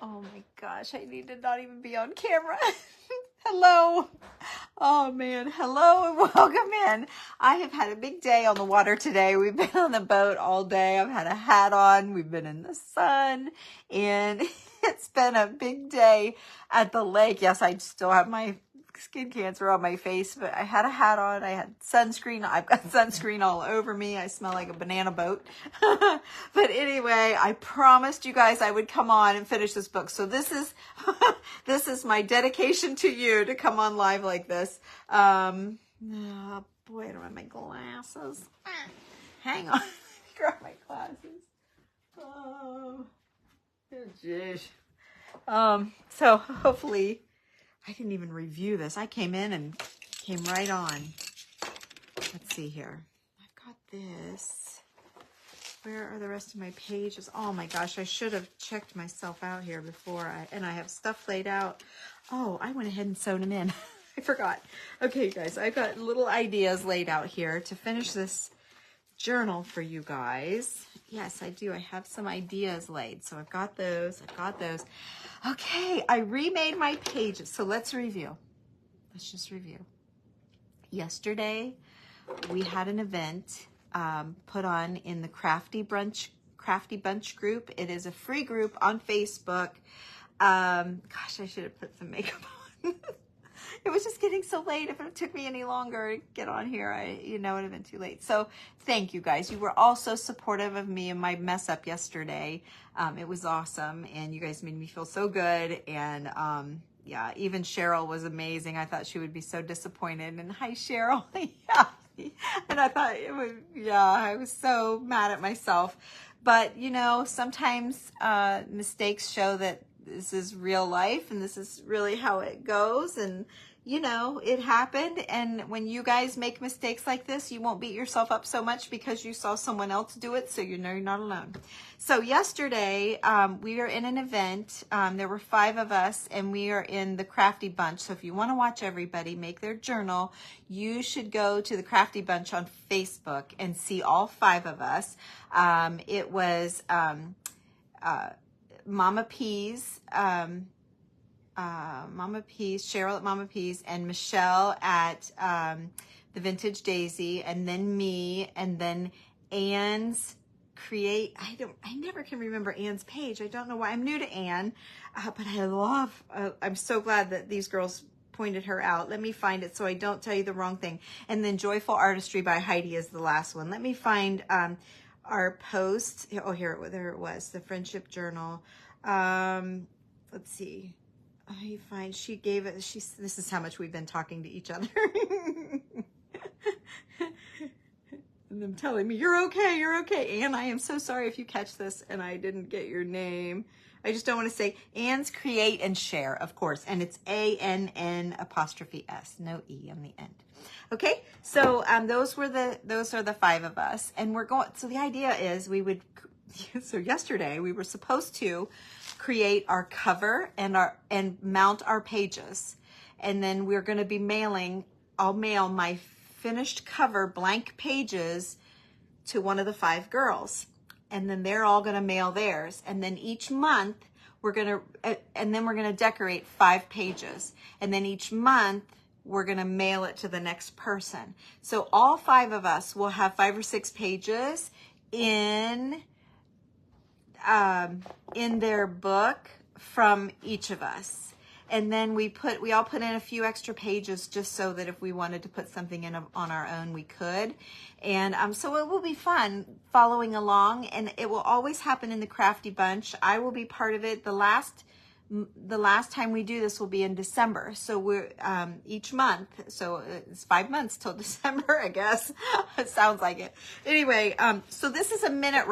Oh my gosh, I need to not even be on camera. Hello. Oh man, hello and welcome in. I have had a big day on the water today. We've been on the boat all day. I've had a hat on. We've been in the sun and it's been a big day at the lake. Yes, I still have my skin cancer on my face, but I had a hat on. I had sunscreen. I've got sunscreen all over me. I smell like a banana boat. But anyway, I promised you guys I would come on and finish this book. So this is this is my dedication to you to come on live like this. Oh boy, I don't have my glasses. Hang on. Grab my glasses. Oh geez. So hopefully I didn't even review this. I came in and came right on. Let's see here. I've got this. Where are the rest of my pages? Oh my gosh, I should have checked myself out here before and I have stuff laid out. Oh, I went ahead and sewed them in. I forgot. Okay, guys, I've got little ideas laid out here to finish this journal for you guys. Yes, I do. I have some ideas laid. So I've got those. Okay, I remade my pages. So let's review. Let's just review. Yesterday, we had an event put on in the Crafty Bunch group. It is a free group on Facebook. Gosh, I should have put some makeup on. It was just getting so late. If it took me any longer to get on here, it would have been too late. So thank you guys. You were all so supportive of me and my mess up yesterday. It was awesome. And you guys made me feel so good. And yeah, even Cheryl was amazing. I thought she would be so disappointed. And hi, Cheryl. Yeah. And I thought it was, yeah, I was so mad at myself. But, sometimes mistakes show that this is real life and this is really how it goes. And, it happened. And when you guys make mistakes like this, you won't beat yourself up so much because you saw someone else do it. So you're not alone. So yesterday, we were in an event. There were 5 of us and we are in the Crafty Bunch. So if you want to watch everybody make their journal, you should go to the Crafty Bunch on Facebook and see all 5 of us. It was Mama Peas, Cheryl at Mama Peas, and Michelle at the Vintage Daisy, and then me, and then Anne's Create. I never can remember Anne's page. I don't know why. I'm new to Anne, but I'm so glad that these girls pointed her out. Let me find it so I don't tell you the wrong thing. And then Joyful Artistry by Heidi is the last one. Let me find our post. Oh, there it was, the Friendship Journal. Let's see. She gave it, this is how much we've been talking to each other. And them telling me, you're okay. Anne, I am so sorry if you catch this and I didn't get your name. I just don't want to say Anne's Create and Share, of course. And it's ANN''S, no E on the end. Okay, so those are the 5 of us. And so the idea is so yesterday we were supposed to create our cover and mount our pages. And then we're going to be I'll mail my finished cover blank pages to one of the 5 girls. And then they're all going to mail theirs. And then each month we're going to decorate 5 pages. And then each month we're going to mail it to the next person. So all 5 of us will have 5 or 6 pages in their book from each of us. And then we all put in a few extra pages just so that if we wanted to put something in on our own, we could. And so it will be fun following along, and it will always happen in the Crafty Bunch. I will be part of it. The last time we do this will be in December. So we're each month. So it's 5 months till December, I guess. It sounds like it. Anyway, so this is a minute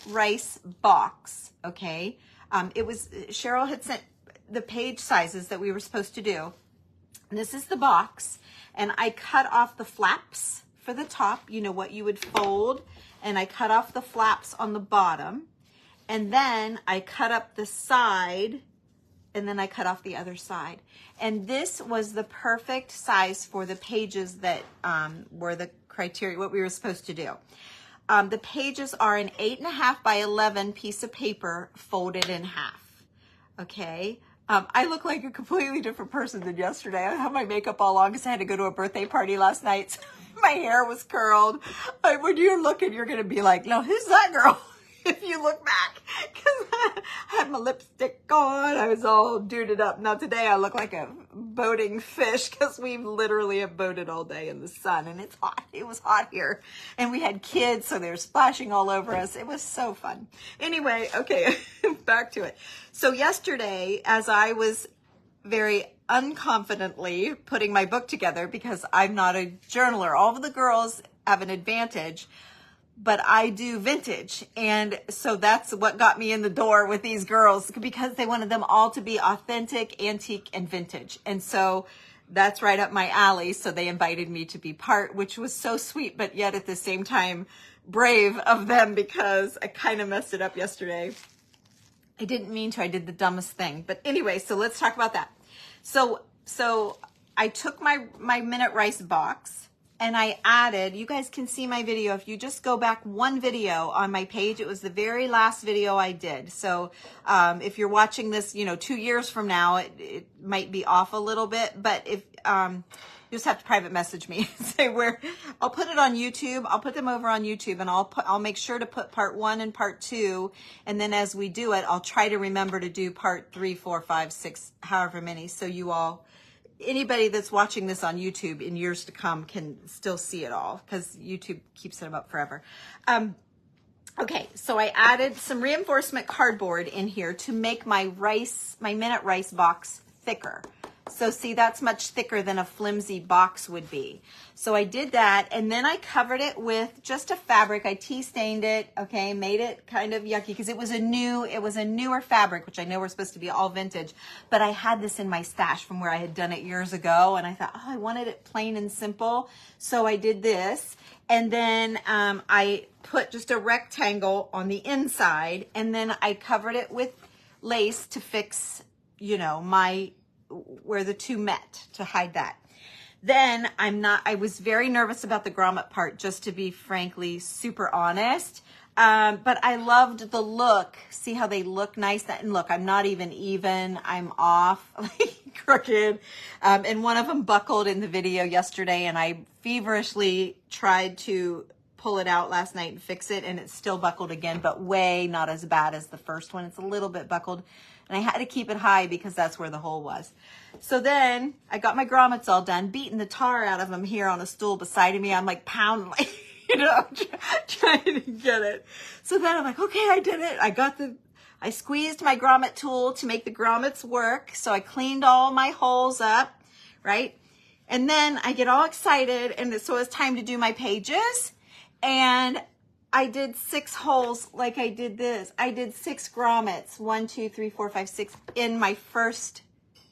rice box. Okay. Cheryl had sent the page sizes that we were supposed to do. And this is the box. And I cut off the flaps for the top, what you would fold. And I cut off the flaps on the bottom. And then I cut up the side, and then I cut off the other side. And this was the perfect size for the pages that were the criteria, what we were supposed to do. The pages are an 8.5 by 11 piece of paper folded in half. Okay. I look like a completely different person than yesterday. I have my makeup all on because I had to go to a birthday party last night. So my hair was curled. When you're looking, you're going to be like, no, who's that girl? If you look back, because I had my lipstick on, I was all duded up. Now today I look like a boating fish because we literally have boated all day in the sun and it's hot. It was hot here and we had kids, so they were splashing all over us. It was so fun. Anyway, okay, back to it. So yesterday, as I was very unconfidently putting my book together, because I'm not a journaler, all of the girls have an advantage, but I do vintage. And so that's what got me in the door with these girls, because they wanted them all to be authentic, antique, and vintage. And so that's right up my alley. So they invited me to be part, which was so sweet, but yet at the same time, brave of them, because I kind of messed it up yesterday. I didn't mean to. I did the dumbest thing. But anyway, so let's talk about that. So I took my Minute Rice box, and I added, you guys can see my video. If you just go back one video on my page, it was the very last video I did. So if you're watching this, 2 years from now, it might be off a little bit, but if you just have to private message me, say where. I'll put it on YouTube. I'll put them over on YouTube, and I'll make sure to put part 1 and part 2. And then as we do it, I'll try to remember to do part 3, 4, 5, 6, however many. So you all, anybody that's watching this on YouTube in years to come can still see it all, because YouTube keeps them up forever. Okay, so I added some reinforcement cardboard in here to make my Minute Rice box thicker. So see, that's much thicker than a flimsy box would be. So I did that, and then I covered it with just a fabric. I tea stained it, okay, made it kind of yucky because it was a newer fabric, which I know we're supposed to be all vintage, but I had this in my stash from where I had done it years ago, and I thought, oh, I wanted it plain and simple, so I did this. And then I put just a rectangle on the inside, and then I covered it with lace to fix, where the two met, to hide that. Then I was very nervous about the grommet part, just to be frankly super honest. But I loved the look. See how they look nice? And look, I'm not even, I'm off, like crooked. And one of them buckled in the video yesterday, and I feverishly tried to pull it out last night and fix it, and it's still buckled again, but way not as bad as the first one. It's a little bit buckled. And I had to keep it high because that's where the hole was. So then I got my grommets all done, beating the tar out of them here on a stool beside of me. I'm like pounding, trying to get it. So then I'm like, okay, I did it. I squeezed my grommet tool to make the grommets work. So I cleaned all my holes up, right? And then I get all excited. And so it's time to do my pages. And I did 6 holes like I did this. I did 6 grommets, 1, 2, 3, 4, 5, 6 in my first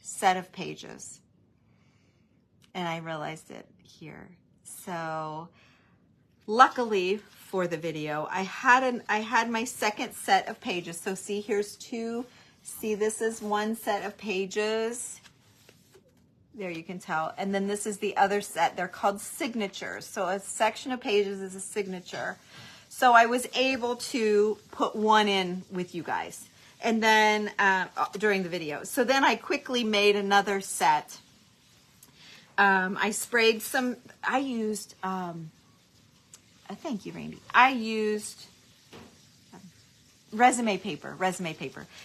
set of pages. And I realized it here. So luckily for the video, I had my second set of pages. So see, here's 2. See, this is one set of pages. There you can tell. And then this is the other set. They're called signatures. So a section of pages is a signature. So I was able to put one in with you guys, and then during the video. So then I quickly made another set. I sprayed some, I used, thank you, Randy. I used resume paper.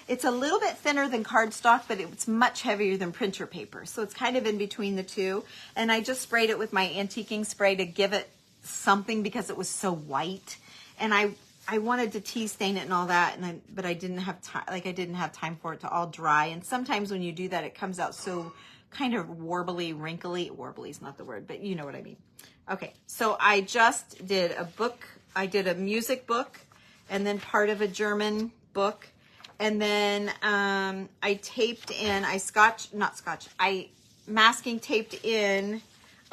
It's a little bit thinner than cardstock, but it's much heavier than printer paper. So it's kind of in between the two. And I just sprayed it with my antiquing spray to give it something because it was so white. And I wanted to tea stain it and all that, but I didn't have time. Like I didn't have time for it to all dry. And sometimes when you do that, it comes out so kind of warbly, wrinkly. Warbly is not the word, but you know what I mean. Okay, so I just did a book. I did a music book, and then part of a German book, and then I taped in. I masking taped in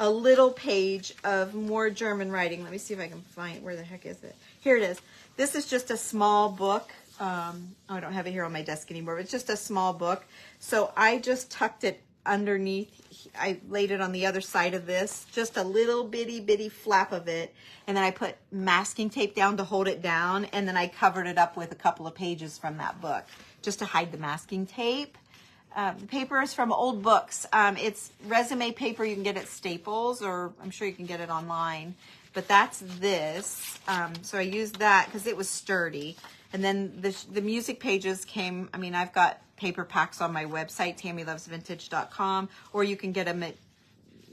a little page of more German writing. Let me see if I can find, where the heck is it? Here it is. This is just a small book. I don't have it here on my desk anymore, but it's just a small book. So I just tucked it underneath. I laid it on the other side of this, just a little bitty flap of it. And then I put masking tape down to hold it down. And then I covered it up with a couple of pages from that book just to hide the masking tape. The paper is from Old Books. It's resume paper you can get at Staples, or I'm sure you can get it online. But that's this. So I used that because it was sturdy. And then the music pages came, I mean, I've got paper packs on my website, TammyLovesVintage.com, or you can get them at,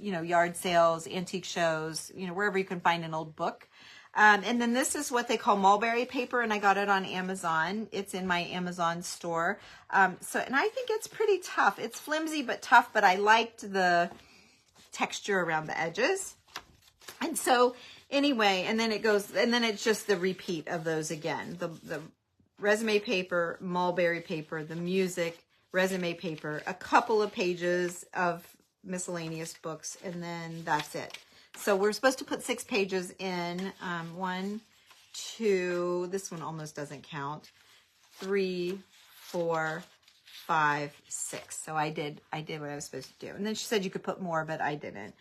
yard sales, antique shows, wherever you can find an old book. And then this is what they call mulberry paper, and I got it on Amazon. It's in my Amazon store. And I think it's pretty tough. It's flimsy but tough, but I liked the texture around the edges. And so anyway, and then it's just the repeat of those again. The resume paper, mulberry paper, the music, resume paper, a couple of pages of miscellaneous books, and then that's it. So we're supposed to put 6 pages in. 1, 2, this one almost doesn't count. 3, 4, 5, 6. So I did what I was supposed to do. And then she said you could put more, but I didn't.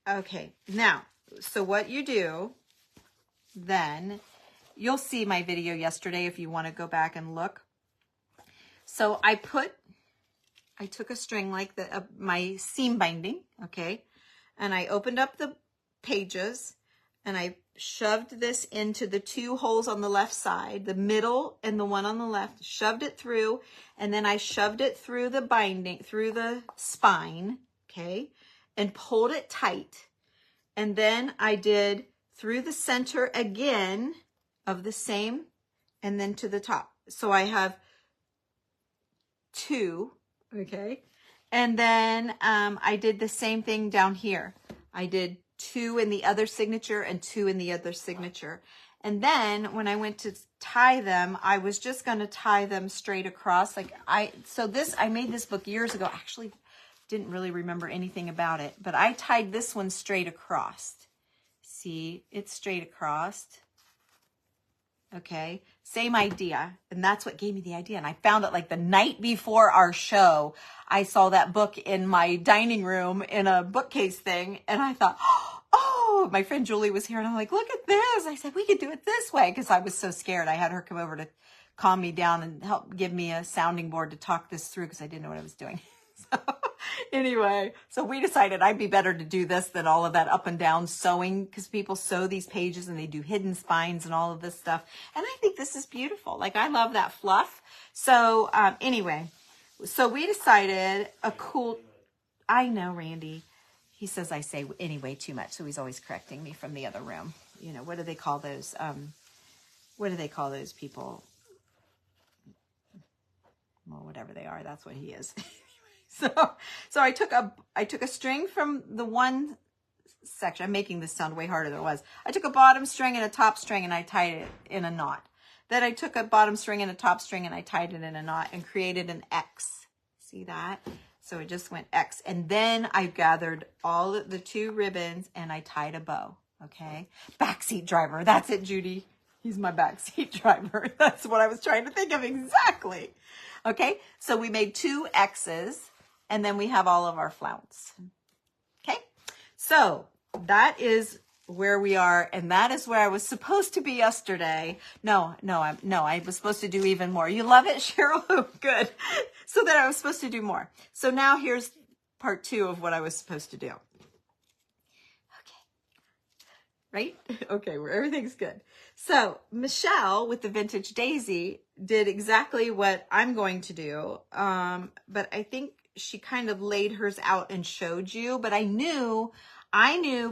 Okay, now, so what you do, then, you'll see my video yesterday if you want to go back and look. So I took a string like my seam binding, okay, and I opened up the pages and I shoved this into the 2 holes on the left side, the middle and the one on the left, shoved it through, and then I shoved it through the binding, through the spine, okay, and pulled it tight. And then I did through the center again of the same, and then to the top. So I have 2, okay? And then I did the same thing down here. I did 2 in the other signature and 2 in the other signature. And then when I went to tie them, I was just going to tie them straight across. I made this book years ago. Actually, didn't really remember anything about it, but I tied this one straight across. See, it's straight across. Okay, same idea. And that's what gave me the idea. And I found it like the night before our show. I saw that book in my dining room in a bookcase thing. And I thought, oh, my friend Julie was here. And I'm like, look at this. I said, we could do it this way. Because I was so scared. I had her come over to calm me down and help give me a sounding board to talk this through because I didn't know what I was doing. So anyway, so we decided I'd be better to do this than all of that up and down sewing, because people sew these pages and they do hidden spines and all of this stuff. And I think this is beautiful. Like, I love that fluff. So anyway, so we decided I know, Randy, he says I say anyway too much. So he's always correcting me from the other room. What do they call those? What do they call those people? Well, whatever they are, that's what he is. So I took a string from the one section. I'm making this sound way harder than it was. I took a bottom string and a top string and I tied it in a knot. Then I took a bottom string and a top string and I tied it in a knot and created an X. See that? So it just went X. And then I gathered all the 2 ribbons and I tied a bow. Okay. Backseat driver. That's it, Judy. He's my backseat driver. That's what I was trying to think of exactly. Okay. So we made 2 X's. And then we have all of our flounce. Okay, so that is where we are, and that is where I was supposed to be yesterday. No, I was supposed to do even more. You love it, Cheryl? Good. So then I was supposed to do more. So now here's part 2 of what I was supposed to do. Okay, right? Okay, where everything's good. So Michelle with the Vintage Daisy did exactly what I'm going to do, but I think she kind of laid hers out and showed you, but I knew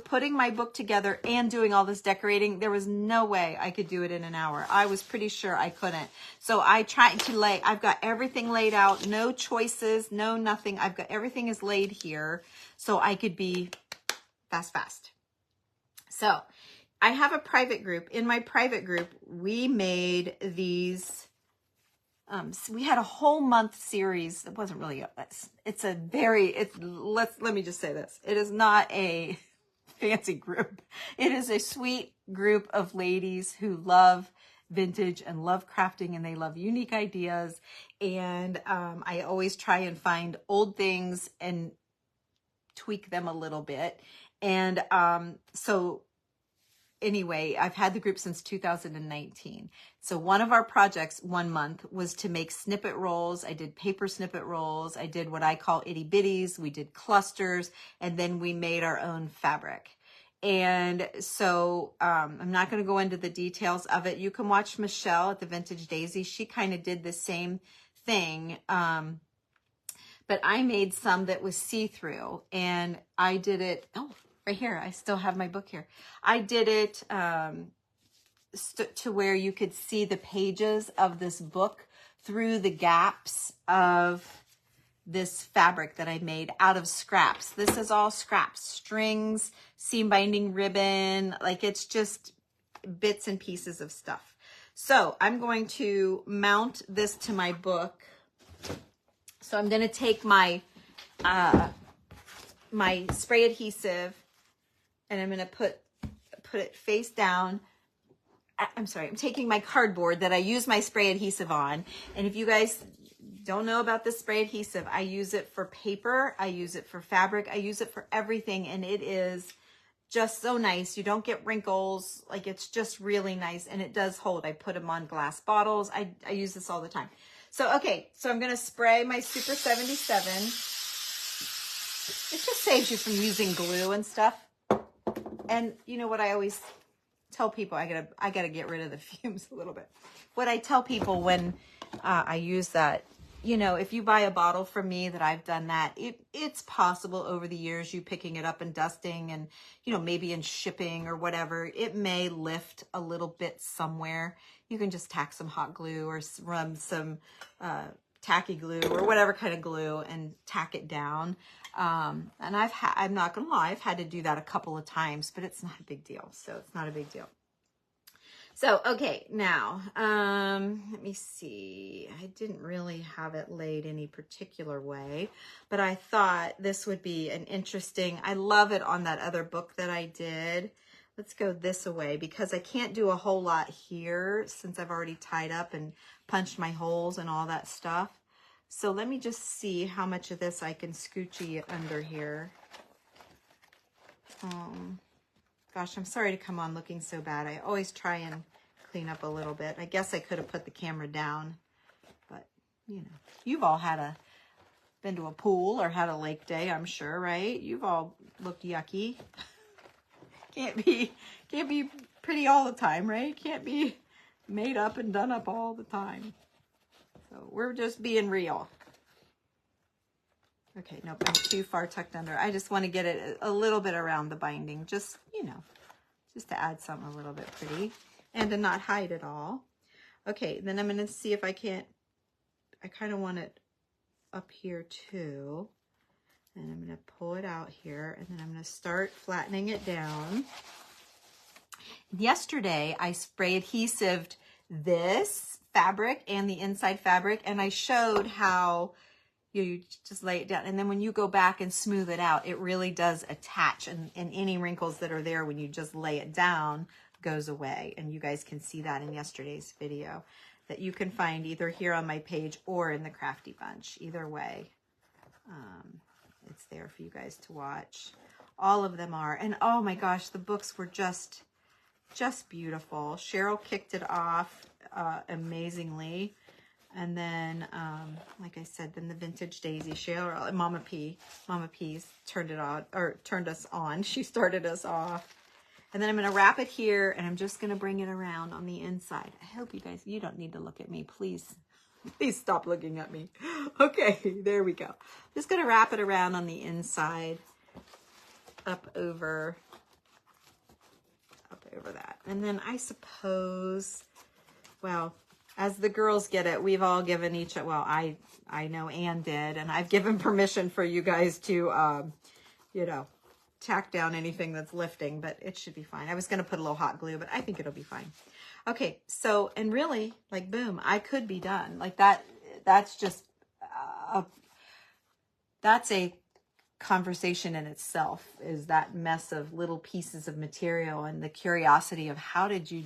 putting my book together and doing all this decorating, there was no way I could do it in an hour. I was pretty sure I couldn't. So I tried to I've got everything laid out, no choices, no nothing. I've got everything is laid here so I could be fast. So I have a private group. In my private group, we made these we had a whole month series. It wasn't really, let me just say this. It is not a fancy group. It is a sweet group of ladies who love vintage and love crafting, and they love unique ideas. And I always try and find old things and tweak them a little bit. And so anyway, I've had the group since 2019. So one of our projects one month was to make snippet rolls. I did paper snippet rolls. I did what I call itty bitties. We did clusters, and then we made our own fabric. And so I'm not going to go into the details of it. You can watch Michelle at the Vintage Daisy. She kind of did the same thing. But I made some that was see-through, and I did it, oh, right here, I still have my book here. I did it to where you could see the pages of this book through the gaps of this fabric that I made out of scraps. This is all scraps, strings, seam binding ribbon, like it's just bits and pieces of stuff. So I'm going to mount this to my book. So I'm going to take my my spray adhesive, and I'm going to put it face down. I'm sorry, I'm taking my cardboard that I use my spray adhesive on. And if you guys don't know about this spray adhesive, I use it for paper, I use it for fabric, I use it for everything, and it is just so nice. You don't get wrinkles, like it's just really nice, and it does hold. I put them on glass bottles. I use this all the time. So, okay, so I'm going to spray my Super 77. It just saves you from using glue and stuff. And you know what I always tell people, I gotta get rid of the fumes a little bit. What I tell people when I use that, you know, if you buy a bottle from me that I've done that, it's possible over the years you picking it up and dusting and, you know, maybe in shipping or whatever, it may lift a little bit somewhere. You can just tack some hot glue or rub some tacky glue or whatever kind of glue and tack it down. And I'm not gonna lie, I've had to do that a couple of times, but it's not a big deal. So it's not a big deal. So, okay, now, let me see. I didn't really have it laid any particular way, but I thought this would be an interesting, I love it on that other book that I did. Let's go this way because I can't do a whole lot here since I've already tied up and punched my holes and all that stuff. So let me just see how much of this I can scoochie under here. Gosh, I'm sorry to come on looking so bad. I always try and clean up a little bit. I guess I could have put the camera down, but you know, you've all been to a pool or had a lake day, I'm sure, right? You've all looked yucky. Can't be pretty all the time, right? Can't be made up and done up all the time. So we're just being real. Okay, nope, I'm too far tucked under. I just want to get it a little bit around the binding, just, you know, just to add something a little bit pretty and to not hide it all. Okay, then I'm going to see if I can't, I kind of want it up here too. And I'm going to pull it out here, and then I'm going to start flattening it down. Yesterday, I spray adhesived this fabric and the inside fabric, and I showed how you just lay it down. And then when you go back and smooth it out, it really does attach, and any wrinkles that are there when you just lay it down goes away. And you guys can see that in yesterday's video that you can find either here on my page or in the Crafty Bunch. Either way, it's there for you guys to watch. All of them are. And oh my gosh, the books were just beautiful. Cheryl kicked it off amazingly. And then, like I said, then the Vintage Daisy, Cheryl, Mama P's turned it on, or turned us on. She started us off. And then I'm going to wrap it here, and I'm just going to bring it around on the inside. I hope you guys, you don't need to look at me, please. Please stop looking at me. Okay, there we go. Just going to wrap it around on the inside, up over that. And then I suppose, well, as the girls get it, we've all given each, well, I know Ann did, and I've given permission for you guys to, you know, tack down anything that's lifting, but it should be fine. I was going to put a little hot glue, but I think it'll be fine. Okay, so, and really, like, boom, I could be done. Like that, that's just, that's a conversation in itself, is that mess of little pieces of material and the curiosity of how did you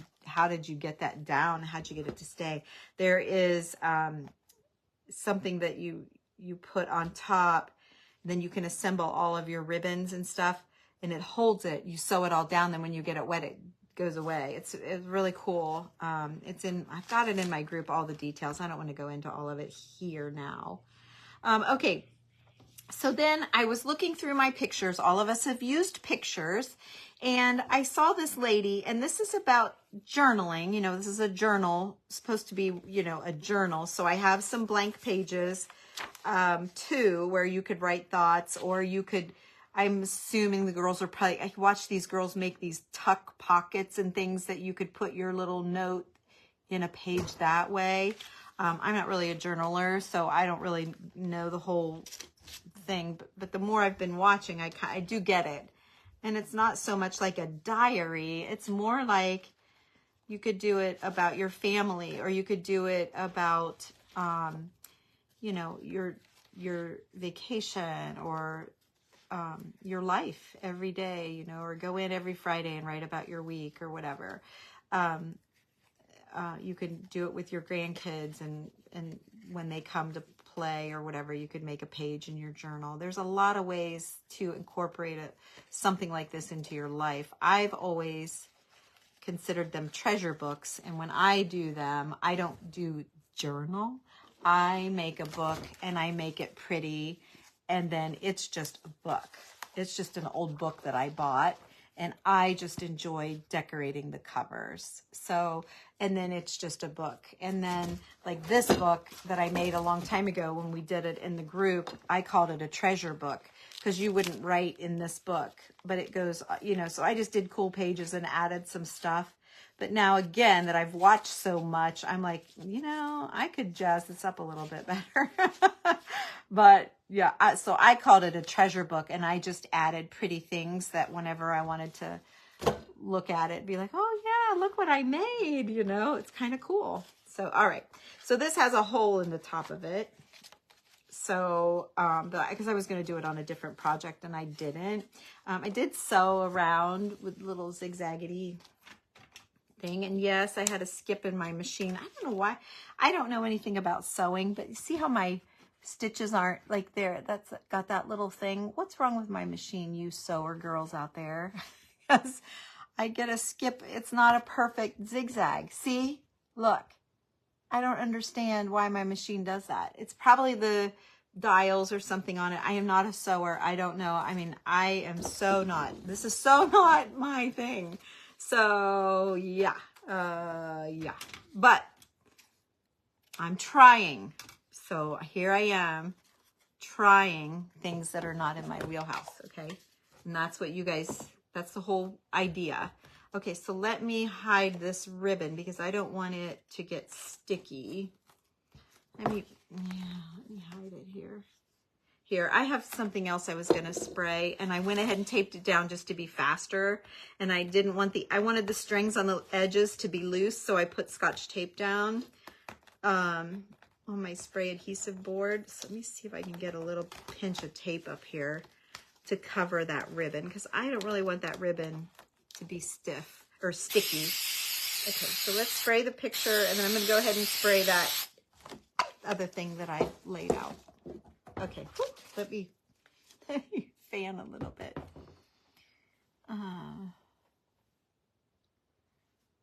get that down? How'd you get it to stay? There is something that you put on top, then you can assemble all of your ribbons and stuff, and it holds it. You sew it all down, then when you get it wet, it goes away. It's really cool. I've got it in my group, all the details. I don't want to go into all of it here now. Okay. So then I was looking through my pictures. All of us have used pictures, and I saw this lady, and this is about journaling. You know, this is a journal, supposed to be, you know, a journal. So I have some blank pages, too, where you could write thoughts, or you could, I'm assuming the girls are probably, I watch these girls make these tuck pockets and things that you could put your little note in a page that way. I'm not really a journaler, so I don't really know the whole thing, but the more I've been watching, I do get it. And it's not so much like a diary. It's more like you could do it about your family, or you could do it about, you know, your vacation, or your life every day, you know, or go in every Friday and write about your week or whatever. You can do it with your grandkids, and when they come to play or whatever, you could make a page in your journal. There's a lot of ways to incorporate something like this into your life. I've always considered them treasure books, and when I do them, I don't do journal. I make a book and I make it pretty, and then it's just a book. It's just an old book that I bought, and I just enjoy decorating the covers. So, and then it's just a book. And then like this book that I made a long time ago when we did it in the group, I called it a treasure book, because you wouldn't write in this book, but it goes, you know, so I just did cool pages and added some stuff. But now again, that I've watched so much, I'm like, you know, I could jazz this up a little bit better. But yeah, so I called it a treasure book, and I just added pretty things that whenever I wanted to look at it, be like, oh yeah, look what I made, you know, it's kind of cool. So, all right. So this has a hole in the top of it. So, because I was going to do it on a different project and I didn't. I did sew around with little zigzaggedy thing. And yes, I had a skip in my machine. I don't know why. I don't know anything about sewing, but you see how my stitches aren't like there. That's got that little thing. What's wrong with my machine, you sewer girls out there? Because I get a skip. It's not a perfect zigzag. See, look, I don't understand why my machine does that. It's probably the dials or something on it. I am not a sewer. I don't know. I mean, I am so not, this is so not my thing. So yeah, but I'm trying. So here I am trying things that are not in my wheelhouse. Okay. And that's what you guys, that's the whole idea. Okay. So let me hide this ribbon because I don't want it to get sticky. Let me hide it here. Here, I have something else I was going to spray, and I went ahead and taped it down just to be faster. And I didn't want I wanted the strings on the edges to be loose, so I put Scotch tape down on my spray adhesive board. So let me see if I can get a little pinch of tape up here to cover that ribbon, because I don't really want that ribbon to be stiff or sticky. Okay, so let's spray the picture, and then I'm going to go ahead and spray that other thing that I laid out. Okay, let me fan a little bit.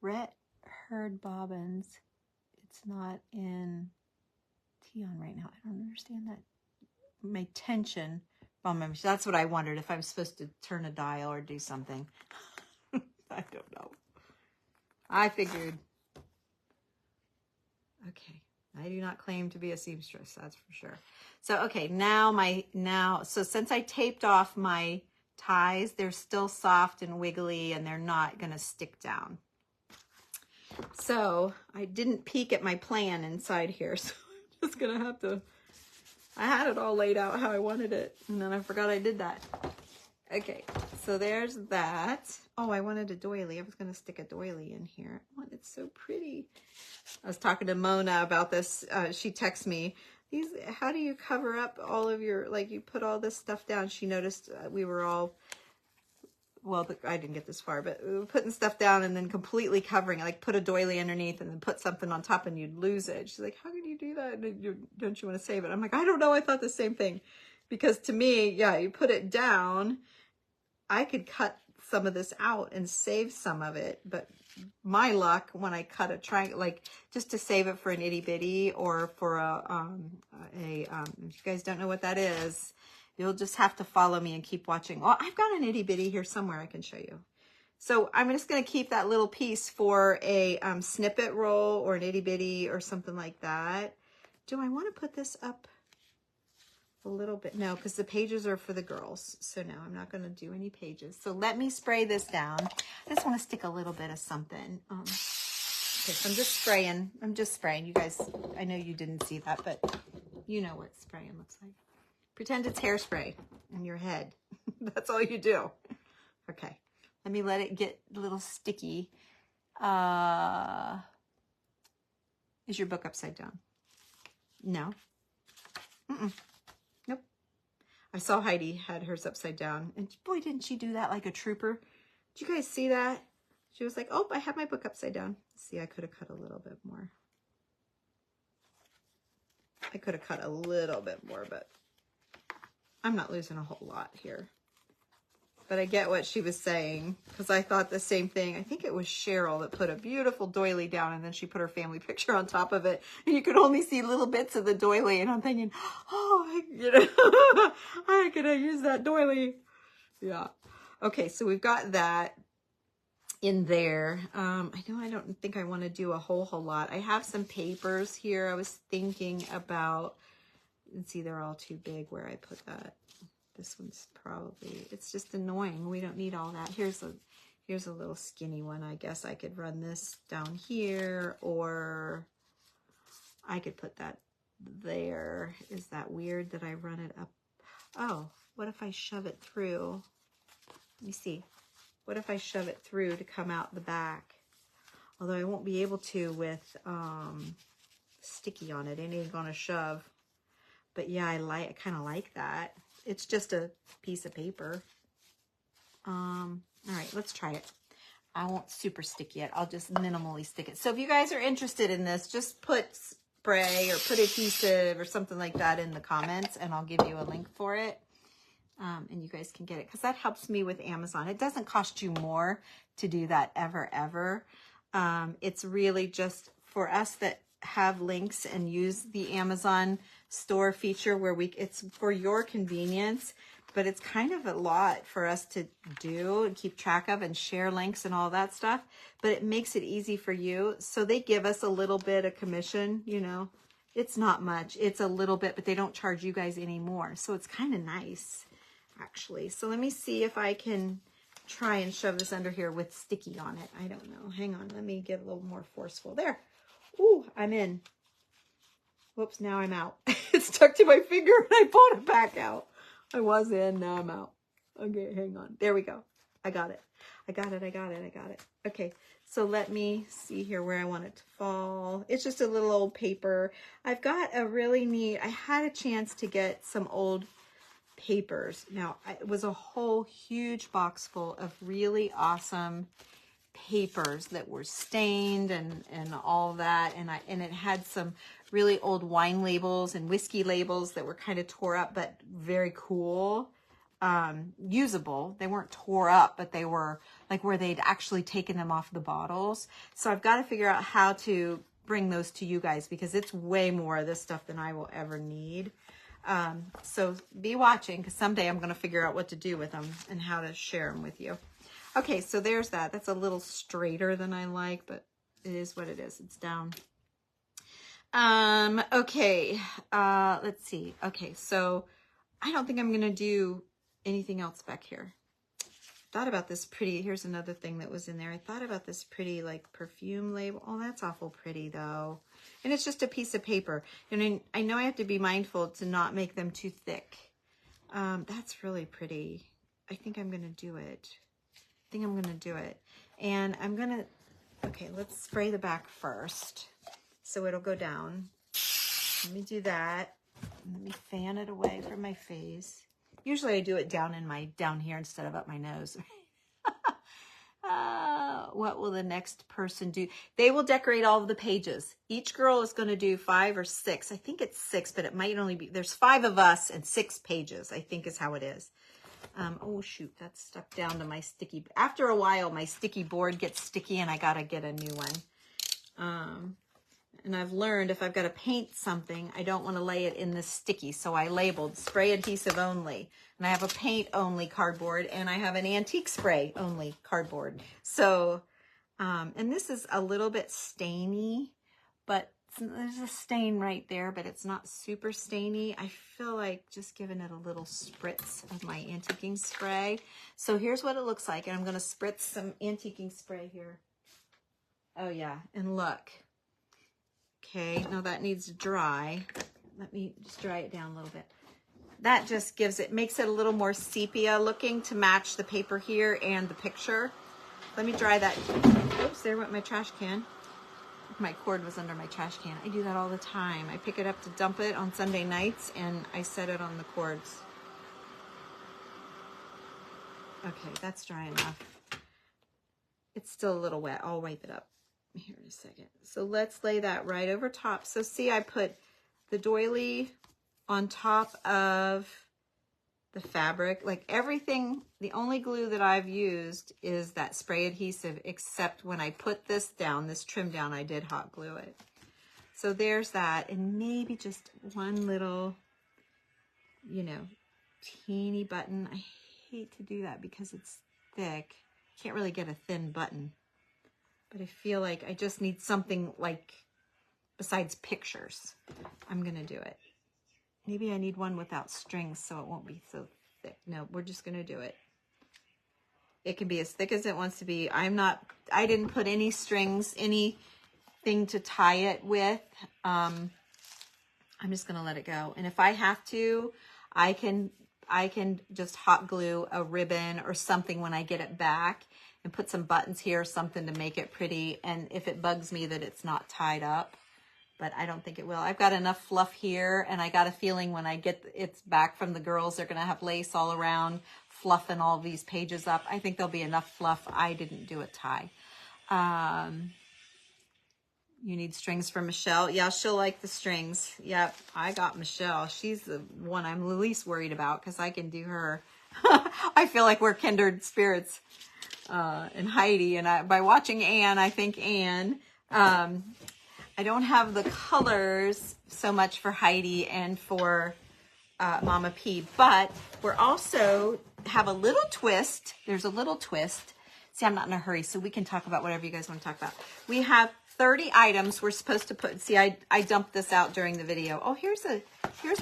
Red Herd Bobbins. It's not in Tion right now. I don't understand that. My tension on my machine. That's what I wondered, if I'm supposed to turn a dial or do something. I don't know. I figured. Okay. I do not claim to be a seamstress, that's for sure. So, okay, so since I taped off my ties, they're still soft and wiggly, and they're not going to stick down. So I didn't peek at my plan inside here, so I'm just going to have to, I had it all laid out how I wanted it, and then I forgot I did that. Okay, so there's that. Oh, I wanted a doily. I was going to stick a doily in here. Oh, it's so pretty. I was talking to Mona about this. She texted me These, how do you cover up all of your, like you put all this stuff down. She noticed we were all, well, I didn't get this far, but we were putting stuff down and then completely covering it, like put a doily underneath and then put something on top and you'd lose it. She's like, how can you do that? Don't you want to save it? I'm like, I don't know. I thought the same thing. Because to me, yeah, you put it down. I could cut some of this out and save some of it, but my luck when I cut a triangle, like just to save it for an itty bitty or for if you guys don't know what that is, you'll just have to follow me and keep watching. Oh, I've got an itty bitty here somewhere I can show you. So I'm just going to keep that little piece for a snippet roll or an itty bitty or something like that. Do I want to put this up a little bit? No, because the pages are for the girls. So no, I'm not going to do any pages. So let me spray this down. I just want to stick a little bit of something. Okay, so I'm just spraying. You guys, I know you didn't see that, but you know what spraying looks like. Pretend it's hairspray in your head. That's all you do. Okay, let me let it get a little sticky. Is your book upside down? No. Nope. I saw Heidi had hers upside down, and boy, didn't she do that like a trooper. Did you guys see that? She was like, oh, I have my book upside down. See, I could have cut a little bit more. I could have cut a little bit more, but I'm not losing a whole lot here. But I get what she was saying, because I thought the same thing. I think it was Cheryl that put a beautiful doily down, and then she put her family picture on top of it, and you could only see little bits of the doily, and I'm thinking, oh, how could I use that doily? Yeah. Okay, so we've got that in there. I know I don't think I want to do a whole lot. I have some papers here I was thinking about. And see, they're all too big where I put that. This one's probably, it's just annoying. We don't need all that. Here's a little skinny one. I guess I could run this down here, or I could put that there. Is that weird that I run it up? Oh, what if I shove it through? Let me see. What if I shove it through to come out the back? Although I won't be able to with sticky on it. It ain't gonna shove. But yeah, I kind of like that. It's just a piece of paper. All right, let's try it. I won't super stick it. I'll just minimally stick it. So if you guys are interested in this, just put spray or put adhesive or something like that in the comments, and I'll give you a link for it. And you guys can get it, because that helps me with Amazon. It doesn't cost you more to do that ever. It's really just for us that have links and use the Amazon store feature where it's for your convenience, but it's kind of a lot for us to do and keep track of and share links and all that stuff, but it makes it easy for you. So they give us a little bit of commission, you know, it's not much, it's a little bit, but they don't charge you guys any more. So it's kind of nice actually. So let me see if I can try and shove this under here with sticky on it. I don't know. Hang on. Let me get a little more forceful. There. Ooh, I'm in. Whoops, now I'm out. It stuck to my finger and I pulled it back out. I was in, now I'm out. Okay, hang on. There we go. I got it. I got it. Okay, so let me see here where I want it to fall. It's just a little old paper. I've got a really neat, I had a chance to get some old papers. Now, it was a whole huge box full of really awesome papers that were stained and all that, and it had some really old wine labels and whiskey labels that were kind of tore up but very cool, usable. They weren't tore up, but they were like where they'd actually taken them off the bottles. So I've got to figure out how to bring those to you guys, because it's way more of this stuff than I will ever need. So be watching, because someday I'm going to figure out what to do with them and how to share them with you. Okay, so there's that. That's a little straighter than I like, but it is what it is. It's down. Okay, let's see. Okay, so I don't think I'm going to do anything else back here. Thought about this pretty, here's another thing that was in there. I thought about this pretty like perfume label. Oh, that's awful pretty though. And it's just a piece of paper. And I know I have to be mindful to not make them too thick. That's really pretty. I think I'm going to do it. And I'm going to, okay, let's spray the back first. So it'll go down. Let me do that. Let me fan it away from my face. Usually I do it down here instead of up my nose. What will the next person do? They will decorate all of the pages. Each girl is going to do 5 or 6. I think it's 6, but it might only be, there's 5 of us and 6 pages, I think is how it is. Oh shoot, that's stuck down to my sticky. After a while, my sticky board gets sticky and I got to get a new one. And I've learned if I've got to paint something, I don't want to lay it in this sticky. So I labeled spray adhesive only. And I have a paint only cardboard and I have an antique spray only cardboard. So, and this is a little bit stainy, but there's a stain right there, but it's not super stainy. I feel like just giving it a little spritz of my antiquing spray. So here's what it looks like. And I'm going to spritz some antiquing spray here. Oh yeah. And look. Okay, now that needs to dry. Let me just dry it down a little bit. That just makes it a little more sepia looking to match the paper here and the picture. Let me dry that. Oops, there went my trash can. My cord was under my trash can. I do that all the time. I pick it up to dump it on Sunday nights and I set it on the cords. Okay, that's dry enough. It's still a little wet. I'll wipe it up here in a second. So let's lay that right over top. So see, I put the doily on top of the fabric, like everything. The only glue that I've used is that spray adhesive, except when I put this down, this trim down, I did hot glue it. So there's that. And maybe just one little, you know, teeny button. I hate to do that because it's thick. Can't really get a thin button. But I feel like I just need something like, besides pictures, I'm going to do it. Maybe I need one without strings so it won't be so thick. No, we're just going to do it. It can be as thick as it wants to be. I didn't put any strings, anything to tie it with. I'm just going to let it go. And if I have to, I can just hot glue a ribbon or something when I get it back and put some buttons here or something to make it pretty. And if it bugs me that it's not tied up, but I don't think it will. I've got enough fluff here, and I got a feeling when I get it's back from the girls, they're going to have lace all around, fluffing all these pages up. I think there'll be enough fluff. I didn't do a tie. You need strings for Michelle. Yeah, she'll like the strings. Yep, I got Michelle. She's the one I'm the least worried about because I can do her. I feel like we're kindred spirits. And Heidi, and by watching Anne, I think Anne, I don't have the colors so much for Heidi and for Mama P, but we're also have a little twist. There's a little twist. See, I'm not in a hurry, so we can talk about whatever you guys want to talk about. We have 30 items we're supposed to put. See, I dumped this out during the video. Oh, here's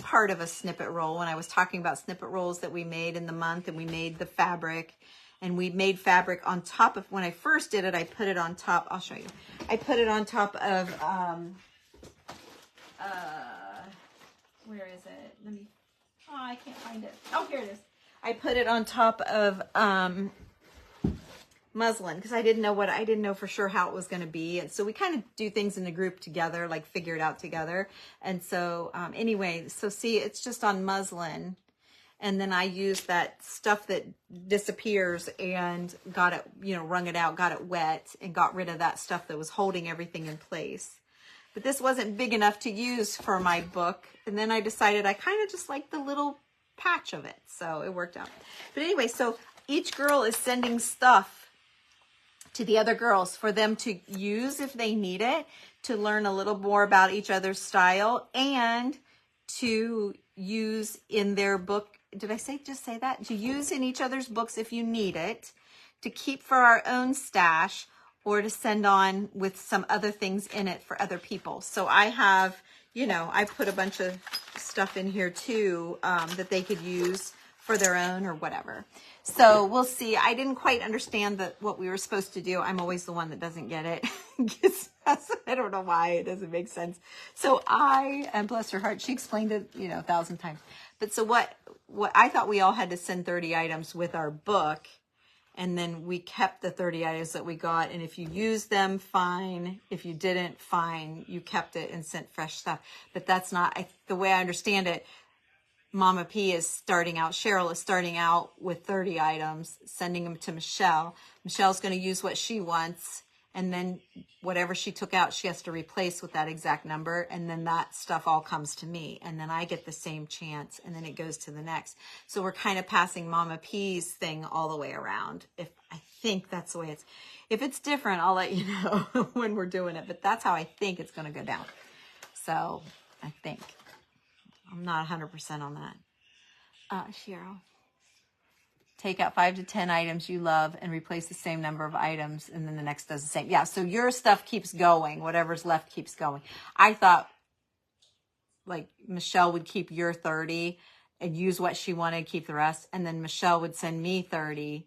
part of a snippet roll when I was talking about snippet rolls that we made in the month, and we made the fabric. And we made fabric on top of, when I first did it, I put it on top, I'll show you. I put it on top of, where is it? Let me, oh, I can't find it. Oh, here it is. I put it on top of muslin because I didn't know for sure how it was going to be. And so we kind of do things in a group together, like figure it out together. And so anyway, so see, it's just on muslin. And then I used that stuff that disappears and got it, you know, wrung it out, got it wet, and got rid of that stuff that was holding everything in place. But this wasn't big enough to use for my book. And then I decided I kind of just like the little patch of it. So it worked out. But anyway, so each girl is sending stuff to the other girls for them to use if they need it, to learn a little more about each other's style, and to use in their book. Did I just say that? To use in each other's books if you need it, to keep for our own stash, or to send on with some other things in it for other people. So I have, you know, I put a bunch of stuff in here too that they could use for their own or whatever. So we'll see. I didn't quite understand what we were supposed to do. I'm always the one that doesn't get it. I don't know why it doesn't make sense. So and bless her heart, she explained it, you know, 1,000 times. But so what I thought we all had to send 30 items with our book. And then we kept the 30 items that we got. And if you used them, fine. If you didn't, fine. You kept it and sent fresh stuff. But that's not, the way I understand it, Mama P is starting out, Cheryl is starting out with 30 items, sending them to Michelle. Michelle's going to use what she wants. And then whatever she took out, she has to replace with that exact number. And then that stuff all comes to me. And then I get the same chance. And then it goes to the next. So we're kind of passing Mama P's thing all the way around. I think that's the way it's. If it's different, I'll let you know when we're doing it. But that's how I think it's going to go down. So I think. I'm not 100% on that. Cheryl. Take out 5 to 10 items you love and replace the same number of items, and then the next does the same. Yeah, so your stuff keeps going. Whatever's left keeps going. I thought, like, Michelle would keep your 30 and use what she wanted, keep the rest, and then Michelle would send me 30.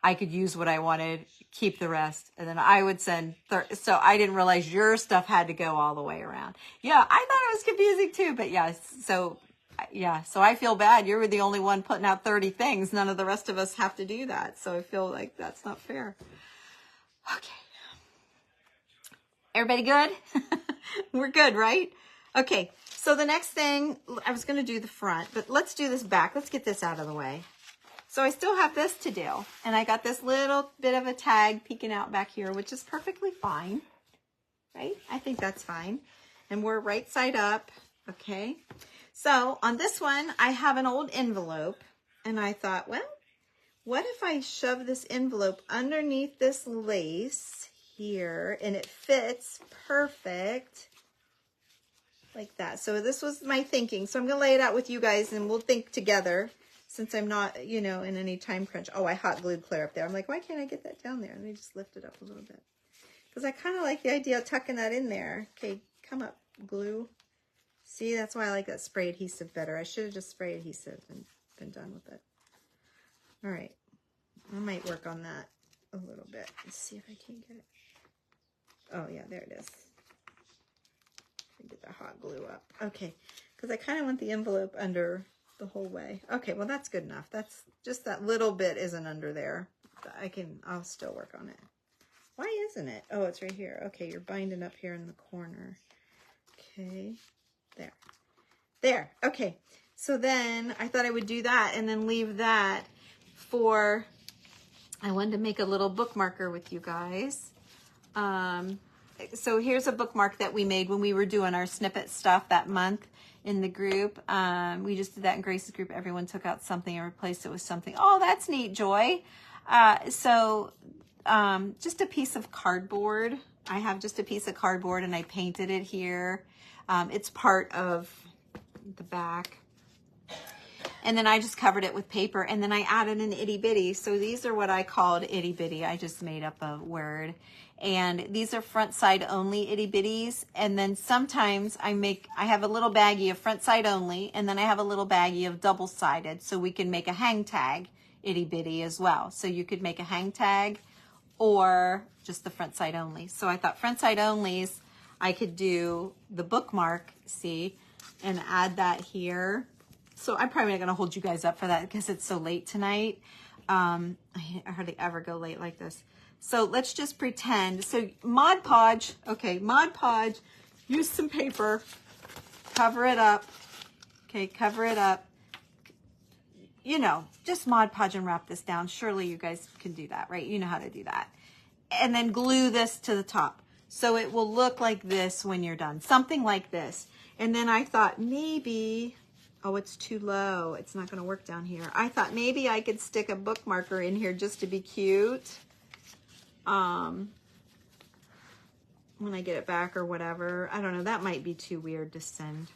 I could use what I wanted, keep the rest, and then I would send 30. So I didn't realize your stuff had to go all the way around. Yeah, I thought it was confusing too, but yeah, so I feel bad. You're the only one putting out 30 things. None of the rest of us have to do that. So I feel like that's not fair. Okay. Everybody good? We're good, right? Okay. So the next thing, I was going to do the front, but let's do this back. Let's get this out of the way. So I still have this to do. And I got this little bit of a tag peeking out back here, which is perfectly fine. Right? I think that's fine. And we're right side up. Okay. So on this one, I have an old envelope. And I thought, well, what if I shove this envelope underneath this lace here and it fits perfect like that. So this was my thinking. So I'm going to lay it out with you guys and we'll think together. Since I'm not, you know, in any time crunch. Oh, I hot glued Claire up there. I'm like, why can't I get that down there? Let me just lift it up a little bit. Because I kind of like the idea of tucking that in there. Okay, come up, glue. See, that's why I like that spray adhesive better. I should have just spray adhesive and been done with it. All right. I might work on that a little bit. Let's see if I can get it. Oh, yeah, there it is. Get the hot glue up. Okay, because I kind of want the envelope under the whole way. Okay, well that's good enough. That's just that little bit isn't under there. I'll still work on it. Why isn't it? Oh, it's right here. Okay, you're binding up here in the corner. Okay, there. Okay, so then I thought I would do that and then leave that for, I wanted to make a little bookmarker with you guys. So here's a bookmark that we made when we were doing our snippet stuff that month in the group. We just did that in Grace's group. Everyone took out something and replaced it with something. Oh, that's neat, Joy. So just a piece of cardboard. I have just a piece of cardboard and I painted it here. It's part of the back. And then I just covered it with paper and then I added an itty bitty. So these are what I called itty bitty. I just made up a word. And these are front side only itty bitties. And then sometimes I have a little baggie of front side only. And then I have a little baggie of double sided. So we can make a hang tag itty bitty as well. So you could make a hang tag or just the front side only. So I thought front side onlys, I could do the bookmark, see, and add that here. So I'm probably not going to hold you guys up for that because it's so late tonight. I hardly ever go late like this. So let's just pretend. So Mod Podge, okay, Mod Podge, use some paper, cover it up. Okay, cover it up. You know, just Mod Podge and wrap this down. Surely you guys can do that, right? You know how to do that. And then glue this to the top. So it will look like this when you're done. Something like this. And then I thought maybe, oh, it's too low. It's not going to work down here. I thought maybe I could stick a bookmarker in here just to be cute. When I get it back or whatever. I don't know. That might be too weird to send.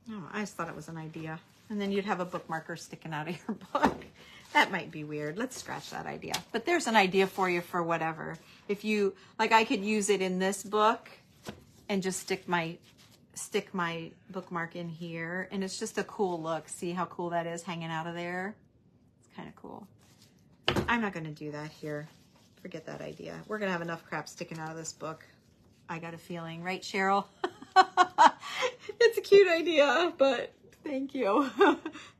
Oh, I just thought it was an idea. And then you'd have a bookmarker sticking out of your book. That might be weird. Let's scratch that idea. But there's an idea for you for whatever. If you, like I could use it in this book and just stick my bookmark in here. And it's just a cool look. See how cool that is hanging out of there? It's kind of cool. I'm not going to do that here. Forget that idea. We're going to have enough crap sticking out of this book. I got a feeling. Right, Cheryl? It's a cute idea, but thank you.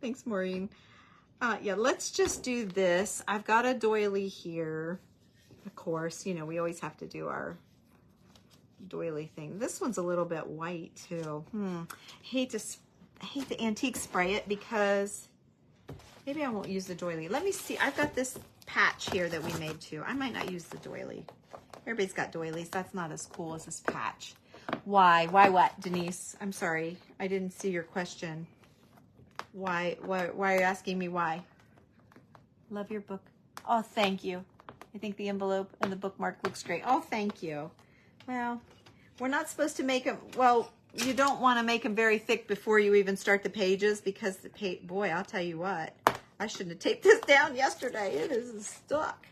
Thanks, Maureen. Yeah, let's just do this. I've got a doily here. Of course, you know, we always have to do our doily thing. This one's a little bit white too. I hate the antique spray it because maybe I won't use the doily. Let me see. I've got this patch here that we made too. I might not use the doily. Everybody's got doilies. That's not as cool as this patch. Why? Why what, Denise? I'm sorry. I didn't see your question. Why are you asking me why? Love your book. Oh, thank you. I think the envelope and the bookmark looks great. Oh, thank you. Well, we're not supposed to make them, well, you don't want to make them very thick before you even start the pages because boy, I'll tell you what, I shouldn't have taped this down yesterday. It is stuck.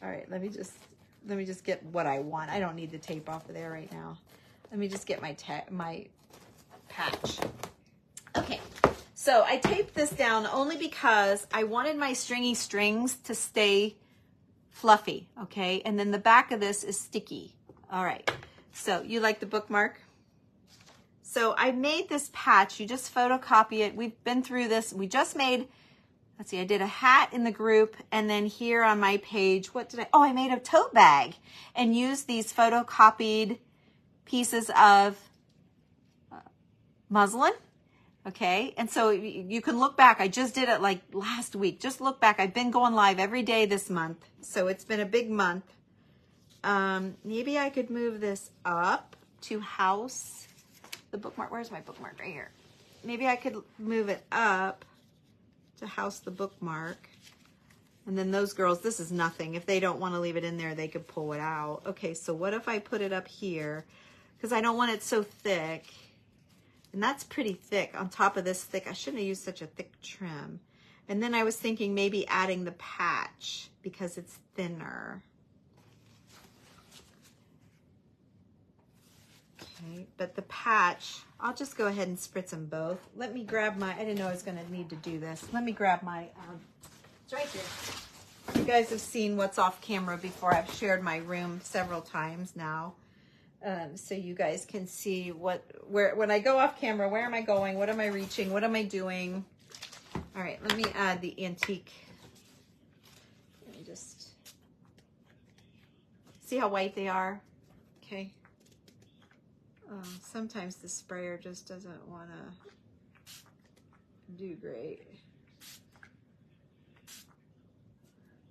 All right, let me just get what I want. I don't need the tape off of there right now. Let me just get my patch. Okay, so I taped this down only because I wanted my stringy strings to stay fluffy, okay? And then the back of this is sticky. All right, so you like the bookmark? So I made this patch. You just photocopy it. We've been through this. We just made, let's see, I did a hat in the group, and then here on my page, I made a tote bag and used these photocopied pieces of muslin. Okay, and so you can look back. I just did it like last week. Just look back. I've been going live every day this month, so it's been a big month. Maybe I could move this up to house the bookmark. Where's my bookmark? Right here. Maybe I could move it up to house the bookmark. And then those girls, this is nothing. If they don't want to leave it in there, they could pull it out. Okay, so what if I put it up here? Because I don't want it so thick. And that's pretty thick on top of this thick. I shouldn't have used such a thick trim. And then I was thinking maybe adding the patch because it's thinner. Okay, but the patch, I'll just go ahead and spritz them both. Let me grab I didn't know I was going to need to do this. Let me grab my, it's right here. You guys have seen what's off camera before. I've shared my room several times now. So you guys can see when I go off camera, where am I going? What am I reaching? What am I doing? All right, let me add the antique. Let me just see how white they are. Okay. Sometimes the sprayer just doesn't want to do great.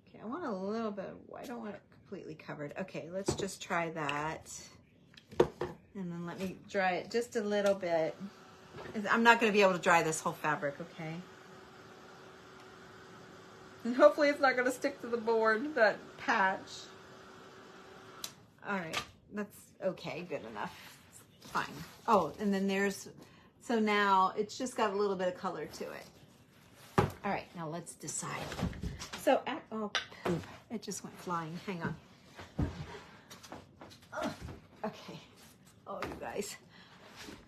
Okay, I want a little bit I don't want it completely covered. Okay, let's just try that. And then let me dry it just a little bit. I'm not going to be able to dry this whole fabric, okay? And hopefully it's not going to stick to the board, that patch. All right, that's okay, good enough. Fine. Oh, and then so now it's just got a little bit of color to it. All right, now let's decide. So, oh, poop. It just went flying. Hang on. Oh, okay. Oh, you guys.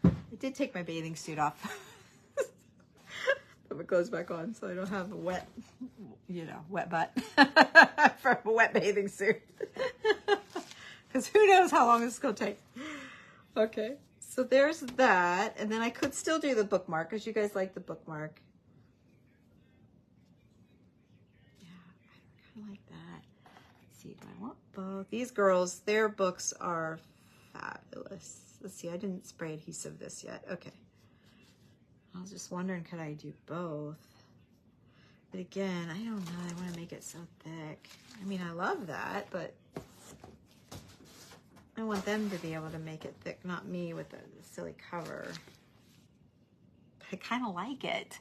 I did take my bathing suit off. Put my clothes back on so I don't have a wet butt from a wet bathing suit. Because who knows how long this is going to take. Okay, so there's that. And then I could still do the bookmark because you guys like the bookmark. Yeah, I kind of like that. Let's see, do I want both? These girls, their books are fabulous. Let's see, I didn't spray adhesive this yet. Okay. I was just wondering, could I do both? But again, I don't know. I want to make it so thick. I mean, I love that, but I want them to be able to make it thick, not me with the silly cover. But I kind of like it.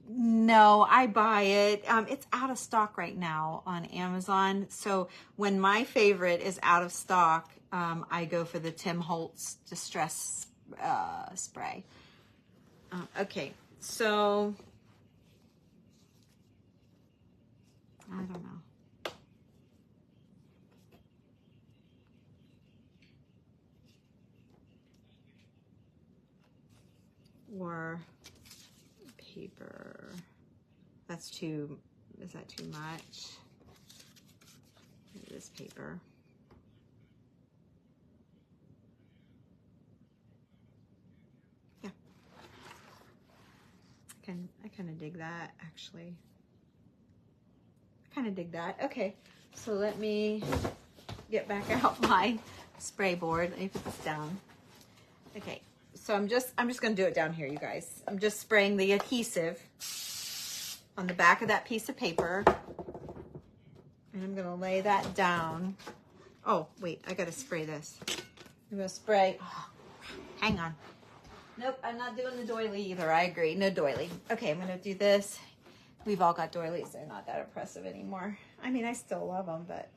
No, I buy it. It's out of stock right now on Amazon. So when my favorite is out of stock, I go for the Tim Holtz Distress spray. Okay, so I don't know. Or paper. That's too, is that too much? This paper. Yeah. I kind of dig that, actually. I kind of dig that. Okay, so let me get back out my spray board. Let me put this down. Okay, so I'm just gonna do it down here, you guys. I'm just spraying the adhesive on the back of that piece of paper, and I'm gonna lay that down. Oh, wait, I gotta spray this. I'm gonna spray, oh, hang on. Nope, I'm not doing the doily either. I agree, no doily. Okay, I'm gonna do this. We've all got doilies. They're not that impressive anymore. I mean, I still love them, but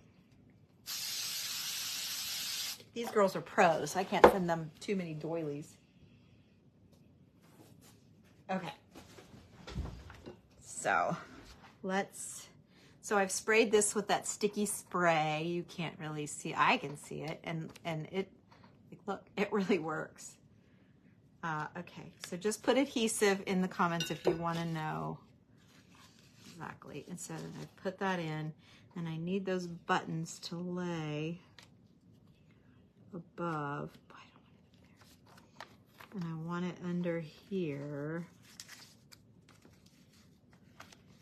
these girls are pros. I can't send them too many doilies. Okay. So I've sprayed this with that sticky spray. You can't really see, I can see it, and it, look, it really works. Okay, so just put adhesive in the comments if you want to know exactly. And so I put that in, and I need those buttons to lay above. And I want it under here.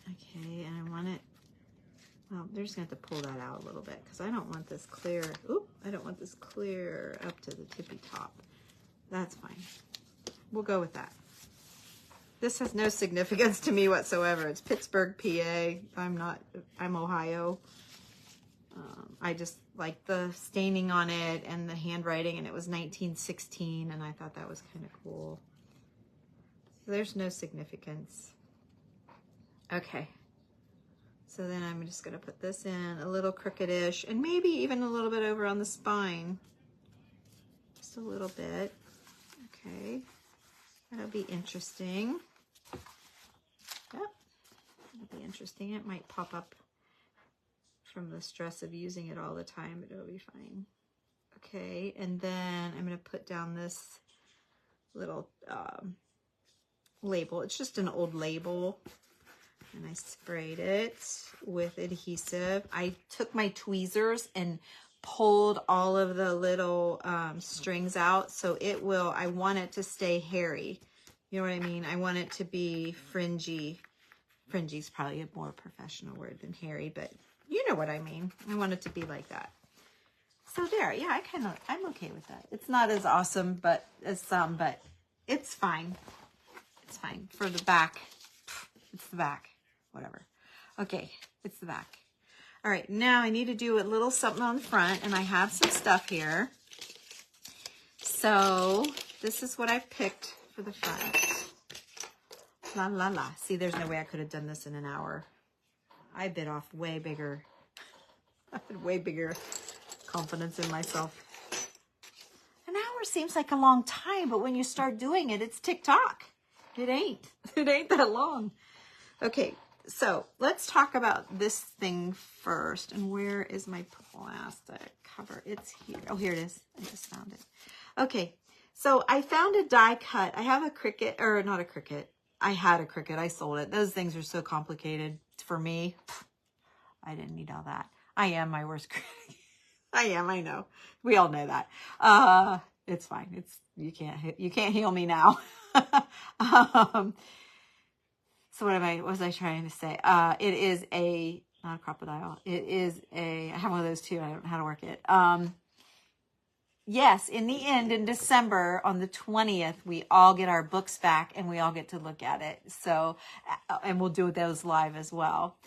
Okay, and I want it, well, they're just gonna have to pull that out a little bit because I don't want this clear, oop, I don't want this clear up to the tippy top. That's fine. We'll go with that. This has no significance to me whatsoever. It's Pittsburgh, PA. I'm Ohio. I just like the staining on it and the handwriting, and it was 1916, and I thought that was kind of cool. So there's no significance. Okay. So then I'm just gonna put this in a little crooked-ish, and maybe even a little bit over on the spine. Just a little bit. Okay. That'll be interesting. Yep. That'll be interesting. It might pop up from the stress of using it all the time, but it'll be fine. Okay, and then I'm going to put down this little label. It's just an old label, and I sprayed it with adhesive. I took my tweezers and pulled all of the little strings out, so it will, I want it to stay hairy. You know what I mean? I want it to be fringy. Fringy is probably a more professional word than hairy, but you know what I mean. I want it to be like that. So there, yeah, I'm okay with that. It's not as awesome, but as some, but it's fine. It's fine. For the back, it's the back, whatever. Okay, it's the back. All right, now I need to do a little something on the front, and I have some stuff here. So this is what I picked for the front. La, la, la. See, there's no way I could have done this in an hour. I bit off way bigger. I had way bigger confidence in myself. An hour seems like a long time, but when you start doing it, it's TikTok. It ain't. It ain't that long. Okay, so let's talk about this thing first. And where is my plastic cover? It's here. Oh, here it is. I just found it. Okay, so I found a die cut. I have a Cricut, or not a Cricut. I had a Cricut. I sold it. Those things are so complicated for me. I didn't need all that. I am my worst critic. I am, I know. We all know that. It's fine. It's you can't heal me now. So what was I trying to say? It is not a crocodile. It is I have one of those too. I don't know how to work it. Yes, in the end, in December, on the 20th, we all get our books back and we all get to look at it. So, and we'll do those live as well.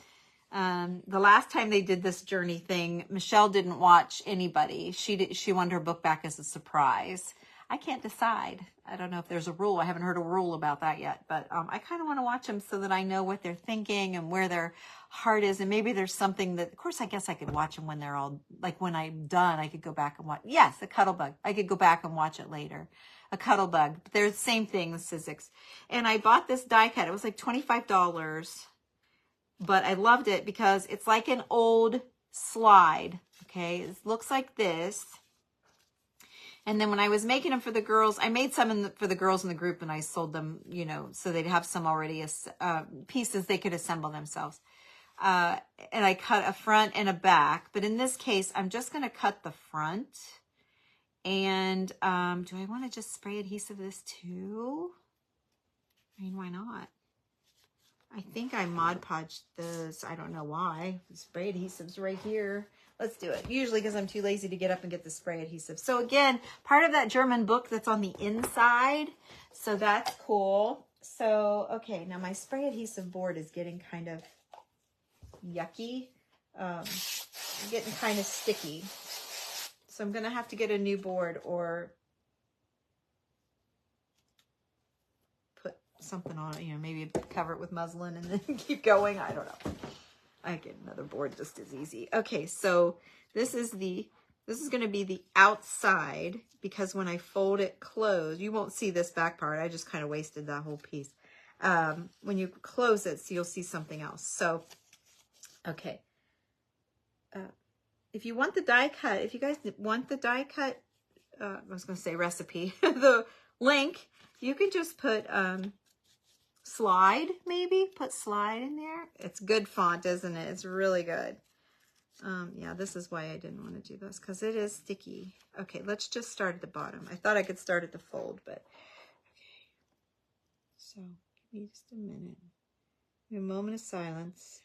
The last time they did this journey thing, Michelle didn't watch anybody. She wanted her book back as a surprise. I can't decide. I don't know if there's a rule. I haven't heard a rule about that yet, but I kind of want to watch them so that I know what they're thinking and where their heart is. And maybe there's something that, of course, I guess I could watch them when they're all, like when I'm done, I could go back and watch. Yes, a Cuttlebug. I could go back and watch it later. A Cuttlebug. They're the same thing with Sizzix. And I bought this die cut. It was like $25. But I loved it because it's like an old slide. Okay, it looks like this. And then when I was making them for the girls, I made some for the girls in the group, and I sold them, you know, so they'd have some already pieces they could assemble themselves. And I cut a front and a back. But in this case, I'm just going to cut the front. And do I want to just spray adhesive this too? I mean, why not? I think I Mod Podged this. I don't know why. The spray adhesive's right here. Let's do it. Usually because I'm too lazy to get up and get the spray adhesive. So again, part of that German book that's on the inside. So that's cool. So, okay, now my spray adhesive board is getting kind of yucky. Getting kind of sticky. So I'm going to have to get a new board or put something on it, you know, maybe cover it with muslin and then keep going. I don't know. I get another board just as easy. Okay, so this is going to be the outside, because when I fold it closed, you won't see this back part. I just kind of wasted that whole piece. When you close it, so you'll see something else. So, okay. If you want the die cut, if you guys want the die cut, I was going to say recipe, the link, you can just put slide, maybe. Put slide in there. It's good font, isn't it? It's really good. Yeah, this is why I didn't want to do this, because it is sticky. Okay, let's just start at the bottom. I thought I could start at the fold, but okay. So, give me just a minute. A moment of silence.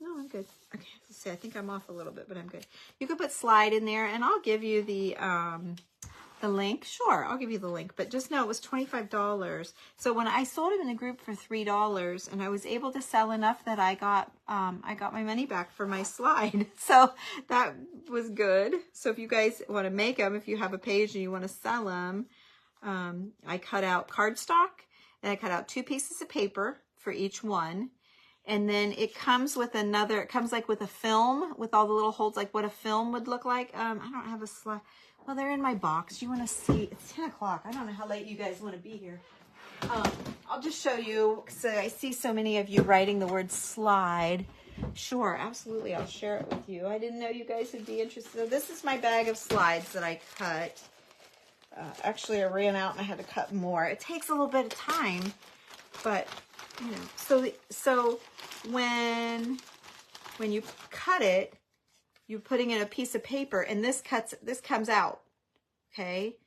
No, I'm good. Okay, let's see. I think I'm off a little bit, but I'm good. You could put slide in there, and I'll give you the link. Sure, I'll give you the link, but just know it was $25. So when I sold them in a group for $3, and I was able to sell enough that I got my money back for my slide. So that was good. So if you guys want to make them, if you have a page and you want to sell them, I cut out cardstock, and I cut out 2 pieces of paper for each one. And then it comes with another, it comes like with a film with all the little holes, like what a film would look like. I don't have a slide. Well, they're in my box. You want to see? It's 10 o'clock. I don't know how late you guys want to be here. I'll just show you, because I see so many of you writing the word slide. Sure, absolutely. I'll share it with you. I didn't know you guys would be interested. So this is my bag of slides that I cut. Actually, I ran out and I had to cut more. It takes a little bit of time, but you know, so when you cut it, you're putting in a piece of paper, and this comes out, okay?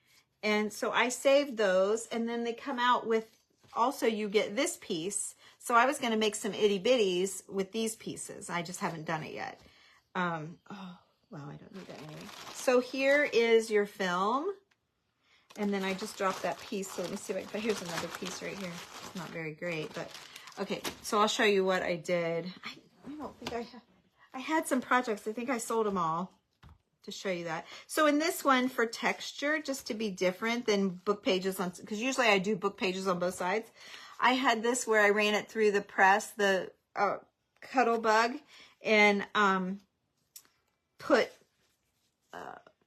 And so I saved those, and then they come out with, also you get this piece. So I was going to make some itty bitties with these pieces. I just haven't done it yet. Oh, wow, I don't need that anyway. So here is your film. And then I just dropped that piece. So let me see if I can, here's another piece right here. It's not very great, but okay. So I'll show you what I did. I don't think I had some projects. I think I sold them all to show you that. So in this one, for texture, just to be different than book pages on, because usually I do book pages on both sides. I had this where I ran it through the press, the Cuttlebug, and put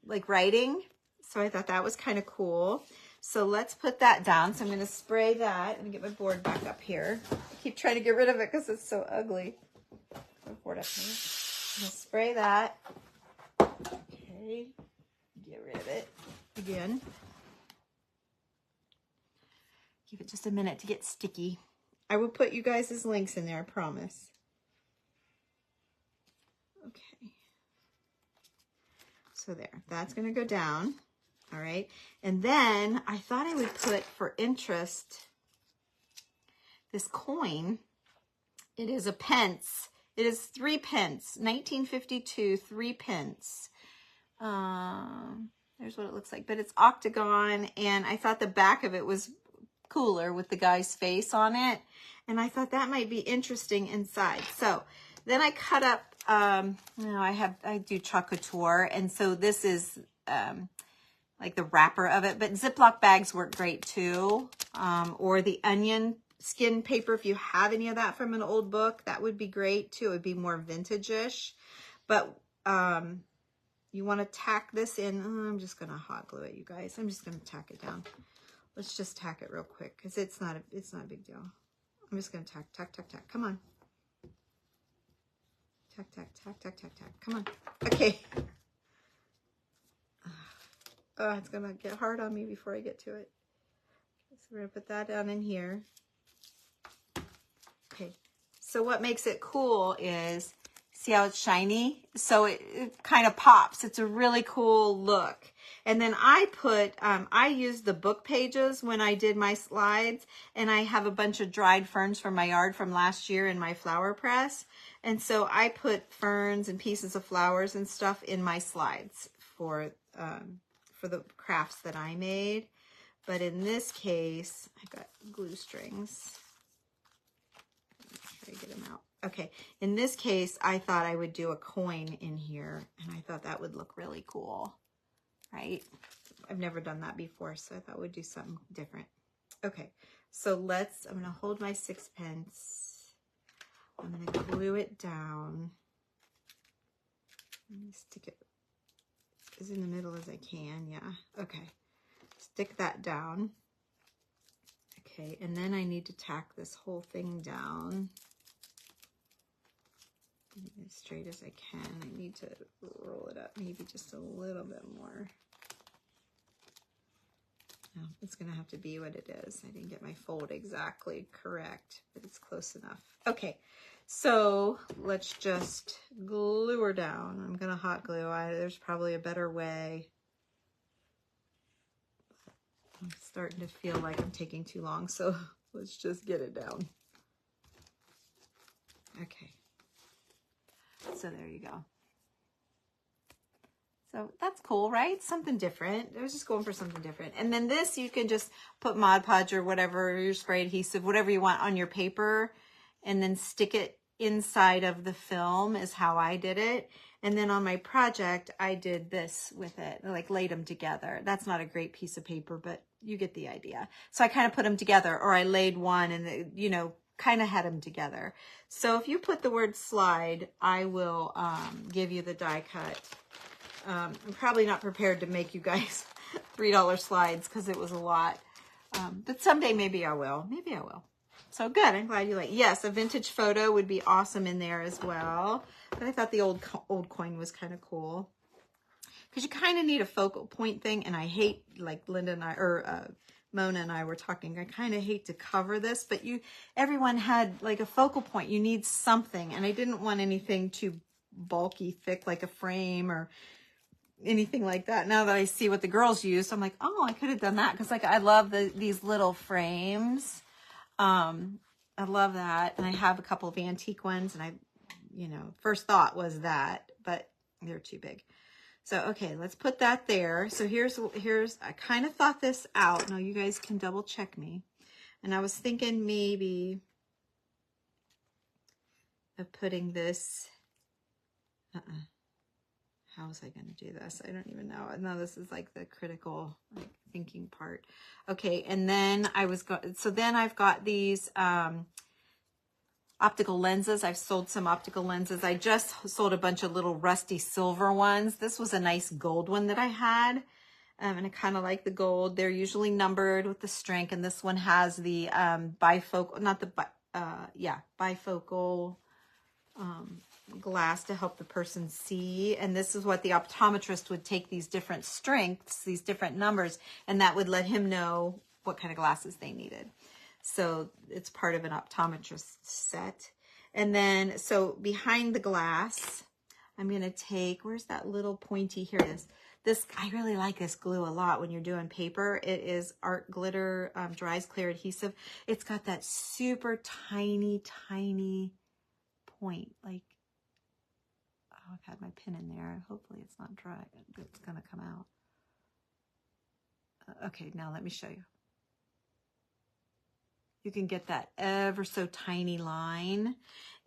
like writing. So I thought that was kind of cool. So let's put that down. So I'm going to spray that. Let me get my board back up here. I keep trying to get rid of it because it's so ugly. My board up here. I'm going to spray that. Okay. Get rid of it again. Give it just a minute to get sticky. I will put you guys' links in there, I promise. Okay. So there. That's going to go down. All right, and then I thought I would put, for interest, this coin. It is a pence. It is 3 pence, 1952, 3 pence. There's what it looks like, but it's octagon, and I thought the back of it was cooler with the guy's face on it, and I thought that might be interesting inside. So then I cut up, I do chocolate couture, and so this is, like the wrapper of it, but Ziploc bags work great too. Or the onion skin paper, if you have any of that from an old book, that would be great too. It would be more vintage-ish. But you want to tack this in. I'm just going to hot glue it, you guys. I'm just going to tack it down. Let's just tack it real quick, because it's not a big deal. I'm just going to tack. Come on. Tack. Come on. Okay. Oh, it's going to get hard on me before I get to it. So we're going to put that down in here. Okay. So what makes it cool is, see how it's shiny? So it kind of pops. It's a really cool look. And then I used the book pages when I did my slides, and I have a bunch of dried ferns from my yard from last year in my flower press. And so I put ferns and pieces of flowers and stuff in my slides for the crafts that I made. But in this case, I got glue strings. Try to get them out. Okay, in this case, I thought I would do a coin in here, and I thought that would look really cool, right? I've never done that before, so I thought we'd do something different. Okay, so I'm gonna hold my sixpence. I'm gonna glue it down. Let me stick it as in the middle as I can, yeah. Okay, stick that down. Okay, and then I need to tack this whole thing down as straight as I can. I need to roll it up maybe just a little bit more. No, it's gonna have to be what it is. I didn't get my fold exactly correct, but it's close enough. Okay, so let's just glue her down. I'm gonna hot glue. There's probably a better way. I'm starting to feel like I'm taking too long, so let's just get it down. Okay. So there you go. So that's cool, right? Something different. I was just going for something different. And then this, you can just put Mod Podge or whatever, your spray adhesive, whatever you want on your paper, and then stick it inside of the film is how I did it. And then on my project, I did this with it, like laid them together. That's not a great piece of paper, but you get the idea. So I kind of put them together, or I laid one and, you know, kind of had them together. So if you put the word slide, I will give you the die cut. I'm probably not prepared to make you guys $3 slides because it was a lot. But someday maybe I will. Maybe I will. So good. I'm glad you like. Yes, a vintage photo would be awesome in there as well. But I thought the old coin was kind of cool. Because you kind of need a focal point thing. And I hate, like Linda and I, or Mona and I were talking, I kind of hate to cover this, but everyone had like a focal point. You need something. And I didn't want anything too bulky, thick, like a frame or anything like that. Now that I see what the girls used, I'm like, oh, I could have done that. Because like I love these little frames. I love that. And I have a couple of antique ones, and first thought was that, but they're too big. So, okay, let's put that there. So here's, I kind of thought this out. Now you guys can double check me. And I was thinking maybe of putting this, how was I going to do this? I don't even know. No, this is like the critical thinking part. Okay, and then I've got these optical lenses. I've sold some optical lenses. I just sold a bunch of little rusty silver ones. This was a nice gold one that I had. And I kind of like the gold. They're usually numbered with the strength. And this one has the bifocal, bifocal glass to help the person see. And this is what the optometrist would take these different strengths, these different numbers, and that would let him know what kind of glasses they needed. So it's part of an optometrist set. And then, so behind the glass, I'm going to take, where's that little pointy, here it is. I really like this glue a lot when you're doing paper. It is Art Glitter Dries Clear Adhesive. It's got that super tiny, tiny point. Like, oh, I've had my pin in there. Hopefully it's not dry. It's going to come out. Okay, now let me show you. You can get that ever so tiny line,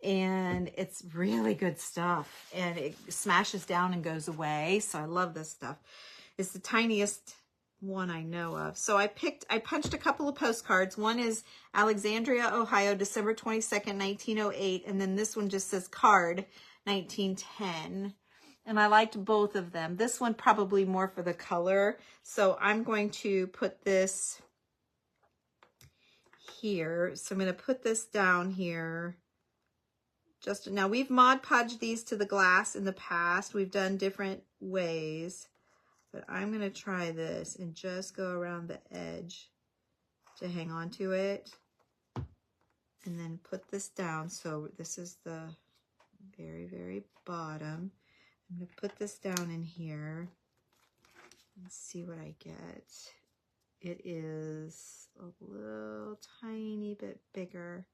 and it's really good stuff, and it smashes down and goes away. So I love this stuff. It's the tiniest one I know of. So I punched a couple of postcards. One is Alexandria, Ohio, December 22nd, 1908. And then this one just says card 1910. And I liked both of them. This one probably more for the color. So I'm going to put this here. So I'm going to put this down here. Now we've Mod Podged these to the glass in the past. We've done different ways, but I'm going to try this and just go around the edge to hang on to it, and then put this down. So this is the very, very bottom. I'm going to put this down in here. Let's see what I get. It is a little tiny bit bigger,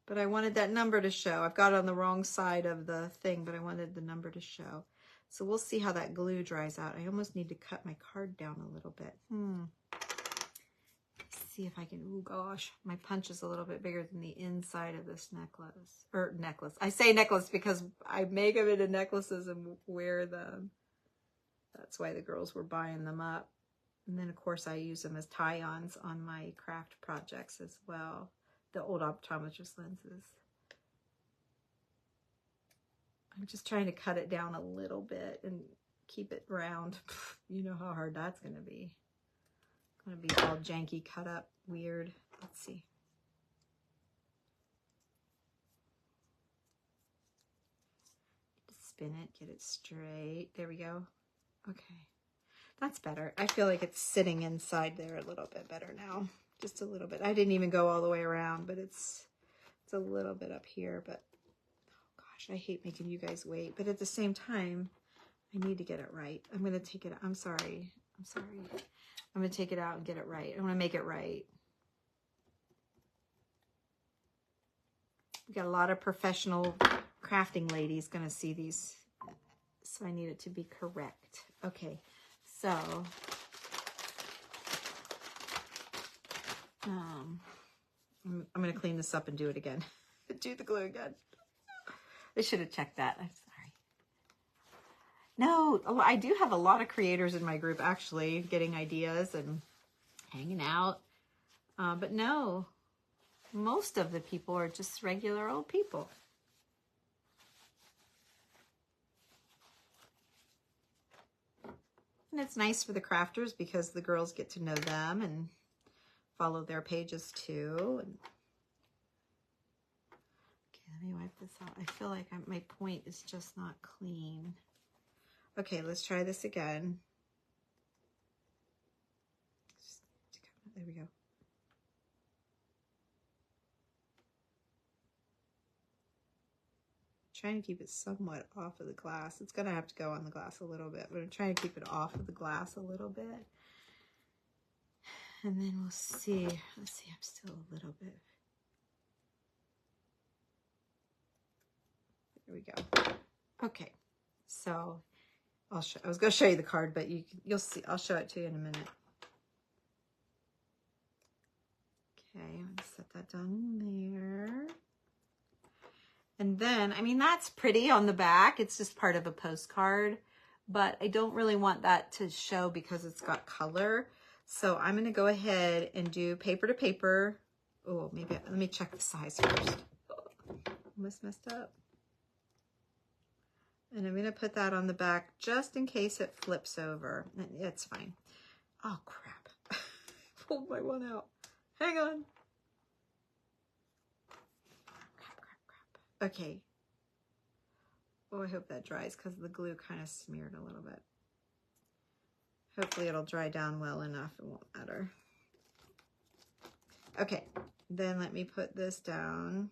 but I wanted that number to show. I've got it on the wrong side of the thing, but I wanted the number to show. So we'll see how that glue dries out. I almost need to cut my card down a little bit. Let's see if I can, oh gosh, my punch is a little bit bigger than the inside of this necklace. Or necklace. I say necklace because I make them into necklaces and wear them. That's why the girls were buying them up. And then, of course, I use them as tie-ons on my craft projects as well. The old optometrist lenses. I'm just trying to cut it down a little bit and keep it round. You know how hard that's going to be. It's going to be all janky, cut up, weird. Let's see. Spin it, get it straight. There we go. Okay. That's better. I feel like it's sitting inside there a little bit better now. Just a little bit. I didn't even go all the way around, but it's a little bit up here. But, oh gosh, I hate making you guys wait. But at the same time, I need to get it right. I'm going to take it. I'm sorry. I'm going to take it out and get it right. I want to make it right. We got a lot of professional crafting ladies going to see these. So I need it to be correct. Okay. So, I'm going to clean this up and do it again. Do the glue again. I should have checked that. I'm sorry. No, I do have a lot of creators in my group, actually, getting ideas and hanging out. But no, most of the people are just regular old people. And it's nice for the crafters because the girls get to know them and follow their pages too. And okay, let me wipe this out. I feel like my point is just not clean. Okay, let's try this again. There we go. Trying to keep it somewhat off of the glass. It's gonna have to go on the glass a little bit, but I'm trying to keep it off of the glass a little bit. And then we'll see. Let's see, I'm still a little bit. There we go. Okay, so I was gonna show you the card, but you'll see. I'll show it to you in a minute. Okay, I'm gonna set that down there. And then, I mean, that's pretty on the back. It's just part of a postcard, but I don't really want that to show because it's got color. So I'm going to go ahead and do paper to paper. Oh, maybe, let me check the size first. Almost messed up. And I'm going to put that on the back just in case it flips over. It's fine. Oh, crap. Pulled my one out. Hang on. Okay. Oh, I hope that dries because the glue kind of smeared a little bit. Hopefully it'll dry down well enough. It won't matter. Okay. Then let me put this down.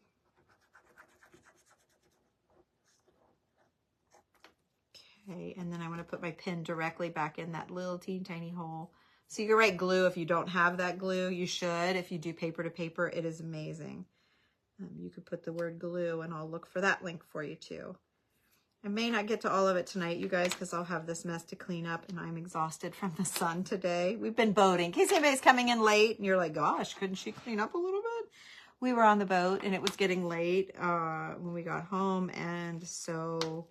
Okay. And then I want to put my pin directly back in that little teeny tiny hole. So you can write glue if you don't have that glue. You should. If you do paper to paper, it is amazing. You could put the word glue and I'll look for that link for you too. I may not get to all of it tonight, you guys, because I'll have this mess to clean up and I'm exhausted from the sun today. We've been boating. In case anybody's coming in late and you're like, gosh, couldn't she clean up a little bit? We were on the boat and it was getting late when we got home. And so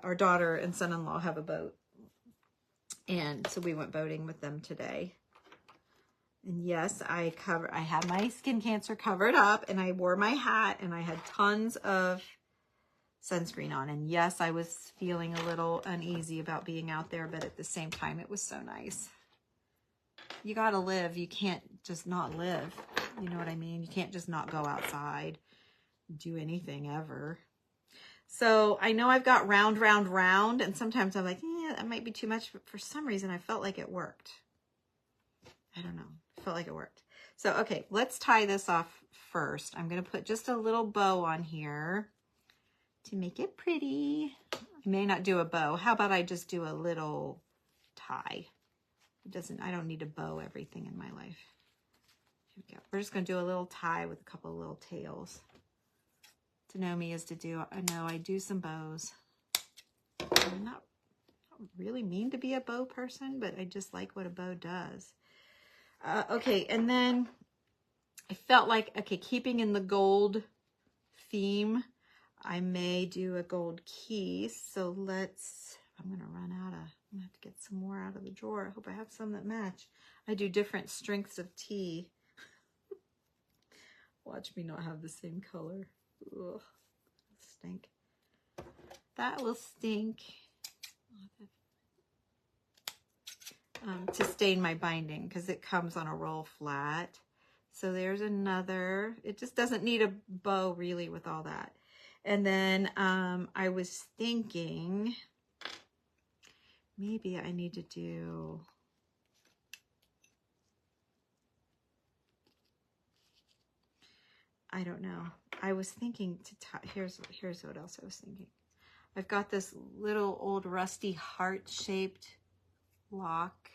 our daughter and son-in-law have a boat. And so we went boating with them today. And yes, I had my skin cancer covered up and I wore my hat and I had tons of sunscreen on. And yes, I was feeling a little uneasy about being out there, but at the same time, it was so nice. You got to live. You can't just not live. You know what I mean? You can't just not go outside, do anything ever. So I know I've got round, round, round. And sometimes I'm like, yeah, that might be too much. But for some reason, I felt like it worked. I don't know. Felt like it worked. So, okay, let's tie this off first. I'm going to put just a little bow on here to make it pretty. I may not do a bow. How about I just do a little tie. It doesn't, I don't need to bow everything in my life. Here we go. We're just going to do a little tie with a couple of little tails. To know me is to do, I know I do some bows. I'm not really mean to be a bow person, but I just like what a bow does. Okay, and then I felt like, okay, keeping in the gold theme, I may do a gold key. So let's, I'm going to run out of, I'm going to have to get some more out of the drawer. I hope I have some that match. I do different strengths of tea. Watch me not have the same color. Ugh, stink. That will stink. To stain my binding because it comes on a roll flat. So there's another. It just doesn't need a bow really with all that. And then I was thinking maybe I need to do, I don't know. I was thinking to tie, here's what else I was thinking. I've got this little old rusty heart-shaped lock,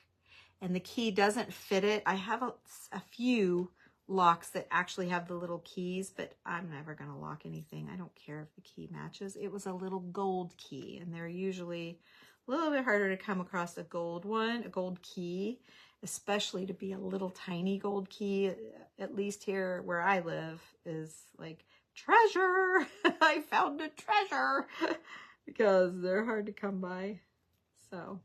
and the key doesn't fit it. I have a few locks that actually have the little keys, but I'm never going to lock anything. I don't care if the key matches. It was a little gold key, and they're usually a little bit harder to come across a gold one, a gold key, especially to be a little tiny gold key. At least here where I live is like treasure. I found a treasure because they're hard to come by. So,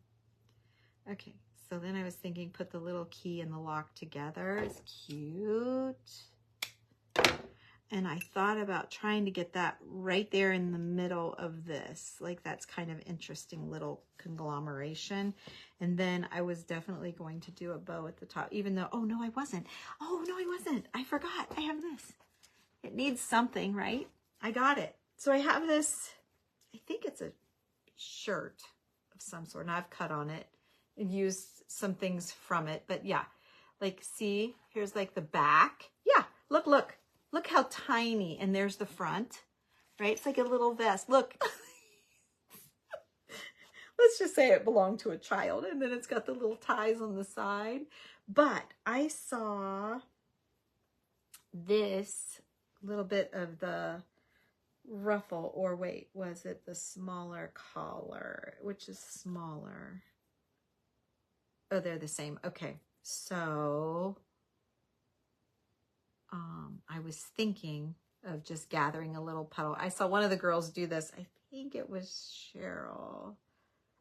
okay. So then I was thinking put the little key and the lock together. It's cute. And I thought about trying to get that right there in the middle of this. Like that's kind of interesting little conglomeration. And then I was definitely going to do a bow at the top, even though, oh no, I wasn't. Oh no, I wasn't. I forgot. I have this. It needs something, right? I got it. So I have this, I think it's a shirt of some sort, and I've cut on it and used some things from it. But yeah, like see, here's like the back. Yeah, look how tiny. And there's the front, right? It's like a little vest. Look, let's just say it belonged to a child. And then it's got the little ties on the side. But I saw this little bit of the ruffle, or wait, was it the smaller collar? Which is smaller? Oh, they're the same. Okay, so I was thinking of just gathering a little petal. I saw one of the girls do this. I think it was Cheryl,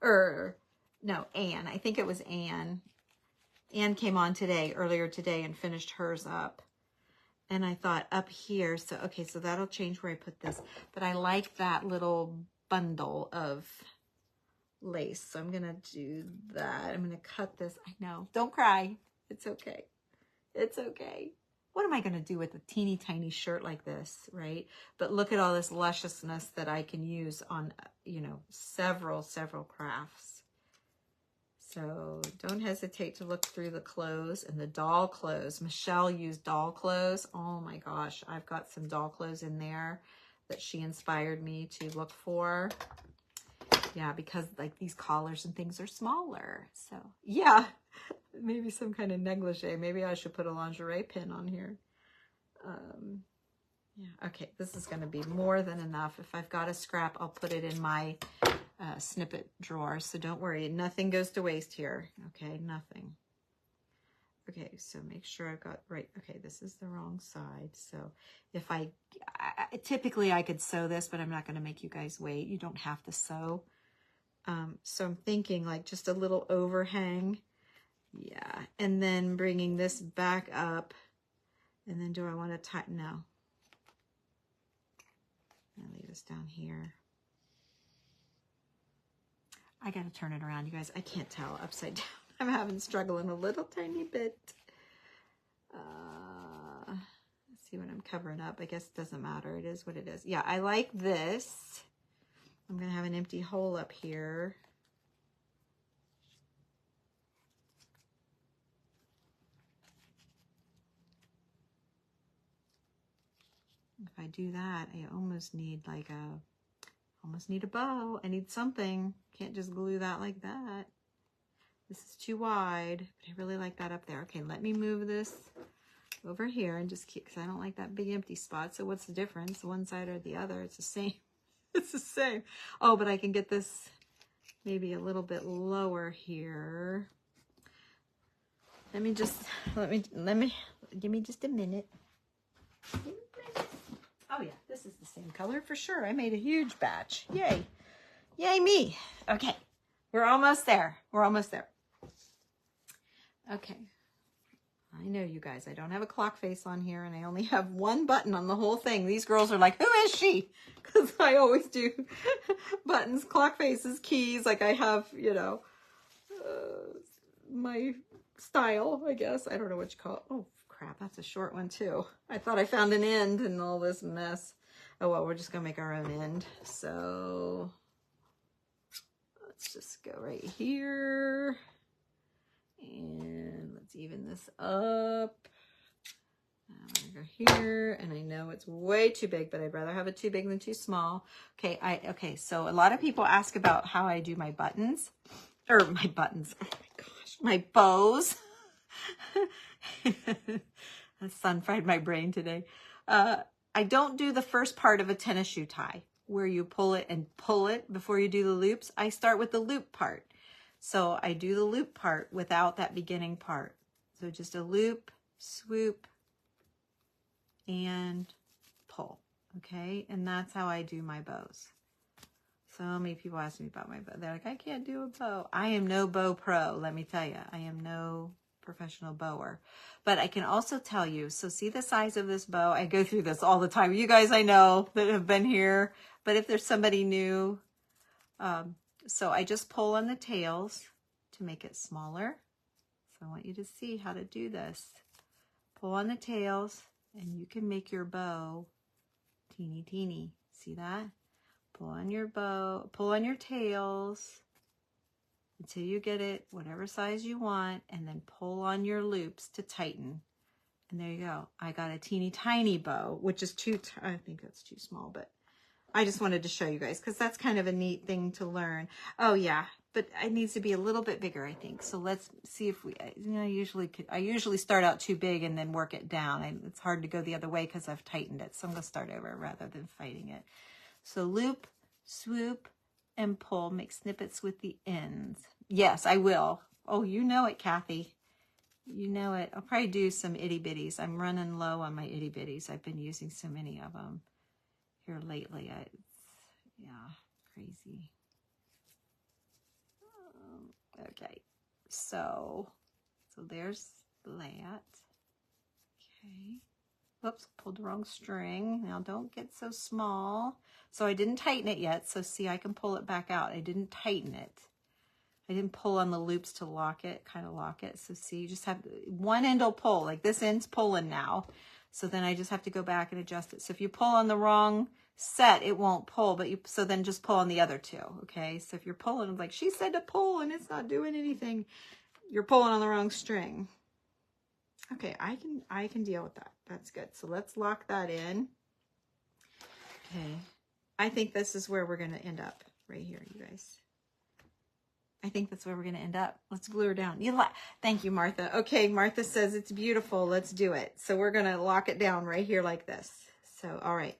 or no, Anne. I think it was Anne. Anne came on earlier today and finished hers up. And I thought up here, so okay, so that'll change where I put this. But I like that little bundle of lace. So I'm going to do that. I'm going to cut this. I know. Don't cry. It's okay. It's okay. What am I going to do with a teeny tiny shirt like this, right? But look at all this lusciousness that I can use on, you know, several crafts. So don't hesitate to look through the clothes and the doll clothes. Michelle used doll clothes. Oh my gosh, I've got some doll clothes in there that she inspired me to look for. Yeah, because like these collars and things are smaller. So yeah, maybe some kind of negligee. Maybe I should put a lingerie pin on here. Yeah, okay, this is going to be more than enough. If I've got a scrap, I'll put it in my snippet drawer. So don't worry, nothing goes to waste here. Okay, nothing. Okay, so make sure I've got right. Okay, this is the wrong side. So if typically I could sew this, but I'm not going to make you guys wait. You don't have to sew. So I'm thinking like just a little overhang. Yeah, and then bringing this back up. And then do I want to tighten? No. I'll leave this down here. I got to turn it around, you guys. I can't tell upside down. I'm having struggling a little tiny bit. Let's see what I'm covering up. I guess it doesn't matter. It is what it is. Yeah, I like this. I'm going to have an empty hole up here. If I do that, I almost need like a bow. I need something. Can't just glue that like that. This is too wide, but I really like that up there. Okay, let me move this over here and just keep, because I don't like that big empty spot. So what's the difference? One side or the other? It's the same. It's the same. Oh, but I can get this maybe a little bit lower here. Let me, give me just a minute. Oh yeah, this is the same color for sure. I made a huge batch. Yay. Yay me. Okay, we're almost there. We're almost there. Okay. I know, you guys, I don't have a clock face on here, and I only have one button on the whole thing. These girls are like, who is she? Because I always do buttons, clock faces, keys, like I have, you know, my style, I guess. I don't know what you call it. Oh, crap, that's a short one, too. I thought I found an end in all this mess. Oh, well, we're just going to make our own end. So let's just go right here. And let's even this up. I'm gonna go here, and I know it's way too big, but I'd rather have it too big than too small. Okay, okay, so a lot of people ask about how I do my buttons, or my buttons, oh my gosh, my bows. The sun fried my brain today. I don't do the first part of a tennis shoe tie, where you pull it and pull it before you do the loops. I start with the loop part. So I do the loop part without that beginning part. So just a loop, swoop, and pull, okay? And that's how I do my bows. So many people ask me about my bow. They're like, I can't do a bow. I am no bow pro, let me tell you. I am no professional bower. But I can also tell you, so see the size of this bow? I go through this all the time. You guys I know that have been here, but if there's somebody new, so I just pull on the tails to make it smaller. So I want you to see how to do this. Pull on the tails, and you can make your bow teeny, teeny. See that? Pull on your bow, pull on your tails until you get it whatever size you want, and then pull on your loops to tighten. And there you go. I got a teeny tiny bow, which is I think that's too small, but I just wanted to show you guys because that's kind of a neat thing to learn. Oh yeah, but it needs to be a little bit bigger, I think. So let's see if we, you know, I usually start out too big and then work it down. It's hard to go the other way because I've tightened it. So I'm going to start over rather than fighting it. So loop, swoop, and pull. Make snippets with the ends. Yes, I will. Oh, you know it, Kathy. You know it. I'll probably do some itty bitties. I'm running low on my itty bitties. I've been using so many of them here lately. Yeah, crazy. Okay, so there's that. Okay. Whoops, pulled the wrong string. Now don't get so small. So I didn't tighten it yet. So see, I can pull it back out. I didn't tighten it. I didn't pull on the loops to lock it, kind of lock it. So see, you just have one end will pull, like this end's pulling now. So then I just have to go back and adjust it. So if you pull on the wrong set, it won't pull, but so then just pull on the other two, okay? So if you're pulling, like she said to pull and it's not doing anything, you're pulling on the wrong string. Okay, I can deal with that. That's good. So let's lock that in. Okay, I think this is where we're gonna end up, right here, you guys. I think that's where we're going to end up. Let's glue her down. Thank you, Martha. Okay, Martha says it's beautiful. Let's do it. So we're going to lock it down right here like this. So, all right.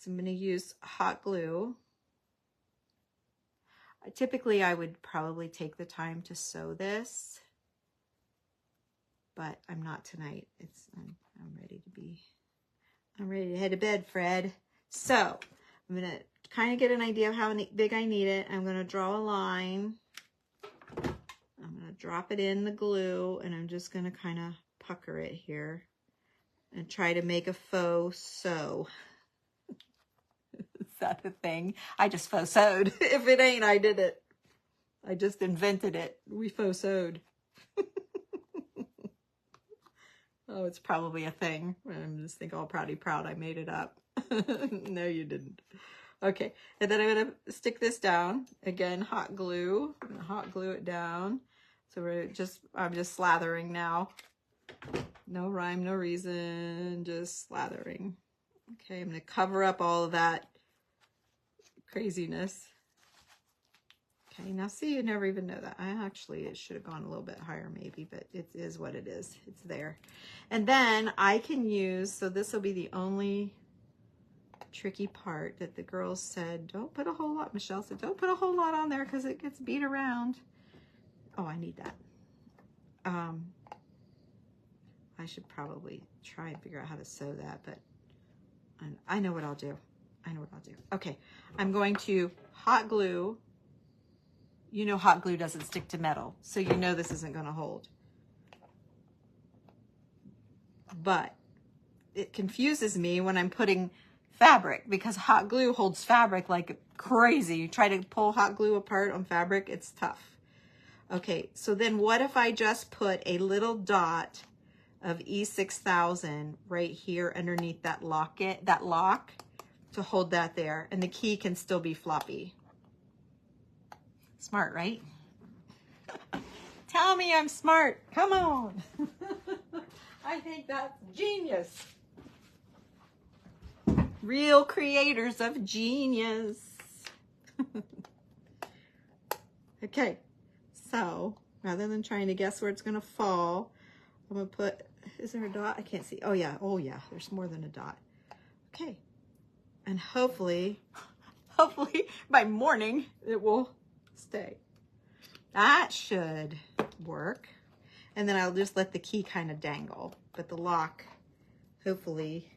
So I'm going to use hot glue. Typically, I would probably take the time to sew this, but I'm not tonight. I'm ready to head to bed, Fred. So I'm going to kind of get an idea of how big I need it. I'm going to draw a line. I'm going to drop it in the glue, and I'm just going to kind of pucker it here and try to make a faux sew. Is that a thing? I just faux sewed. If it ain't, I did it. I just invented it. We faux sewed. Oh, it's probably a thing. I'm just think all proudy proud I made it up. No, you didn't. Okay, and then I'm going to stick this down. Again, hot glue. I'm going to hot glue it down. So I'm just slathering now. No rhyme, no reason, just slathering. Okay, I'm going to cover up all of that craziness. Okay, now see, you never even know that. It should have gone a little bit higher maybe, but it is what it is. It's there. And then I can use, so this will be the only tricky part that the girls said, don't put a whole lot. Michelle said, don't put a whole lot on there because it gets beat around. Oh, I need that. I should probably try and figure out how to sew that, but I know what I'll do. Okay, I'm going to hot glue. You know hot glue doesn't stick to metal, so you know this isn't going to hold. But it confuses me when I'm putting fabric because hot glue holds fabric like crazy. You try to pull hot glue apart on fabric, it's tough. Okay, so then what if I just put a little dot of E6000 right here underneath that lock to hold that there, and the key can still be floppy. Smart, right? Tell me I'm smart. Come on. I think that's genius. Real creators of genius. Okay, so rather than trying to guess where it's going to fall, I'm going to put, is there a dot? I can't see. Oh yeah, there's more than a dot. Okay, and hopefully by morning it will stay. That should work. And then I'll just let the key kind of dangle, but the lock, hopefully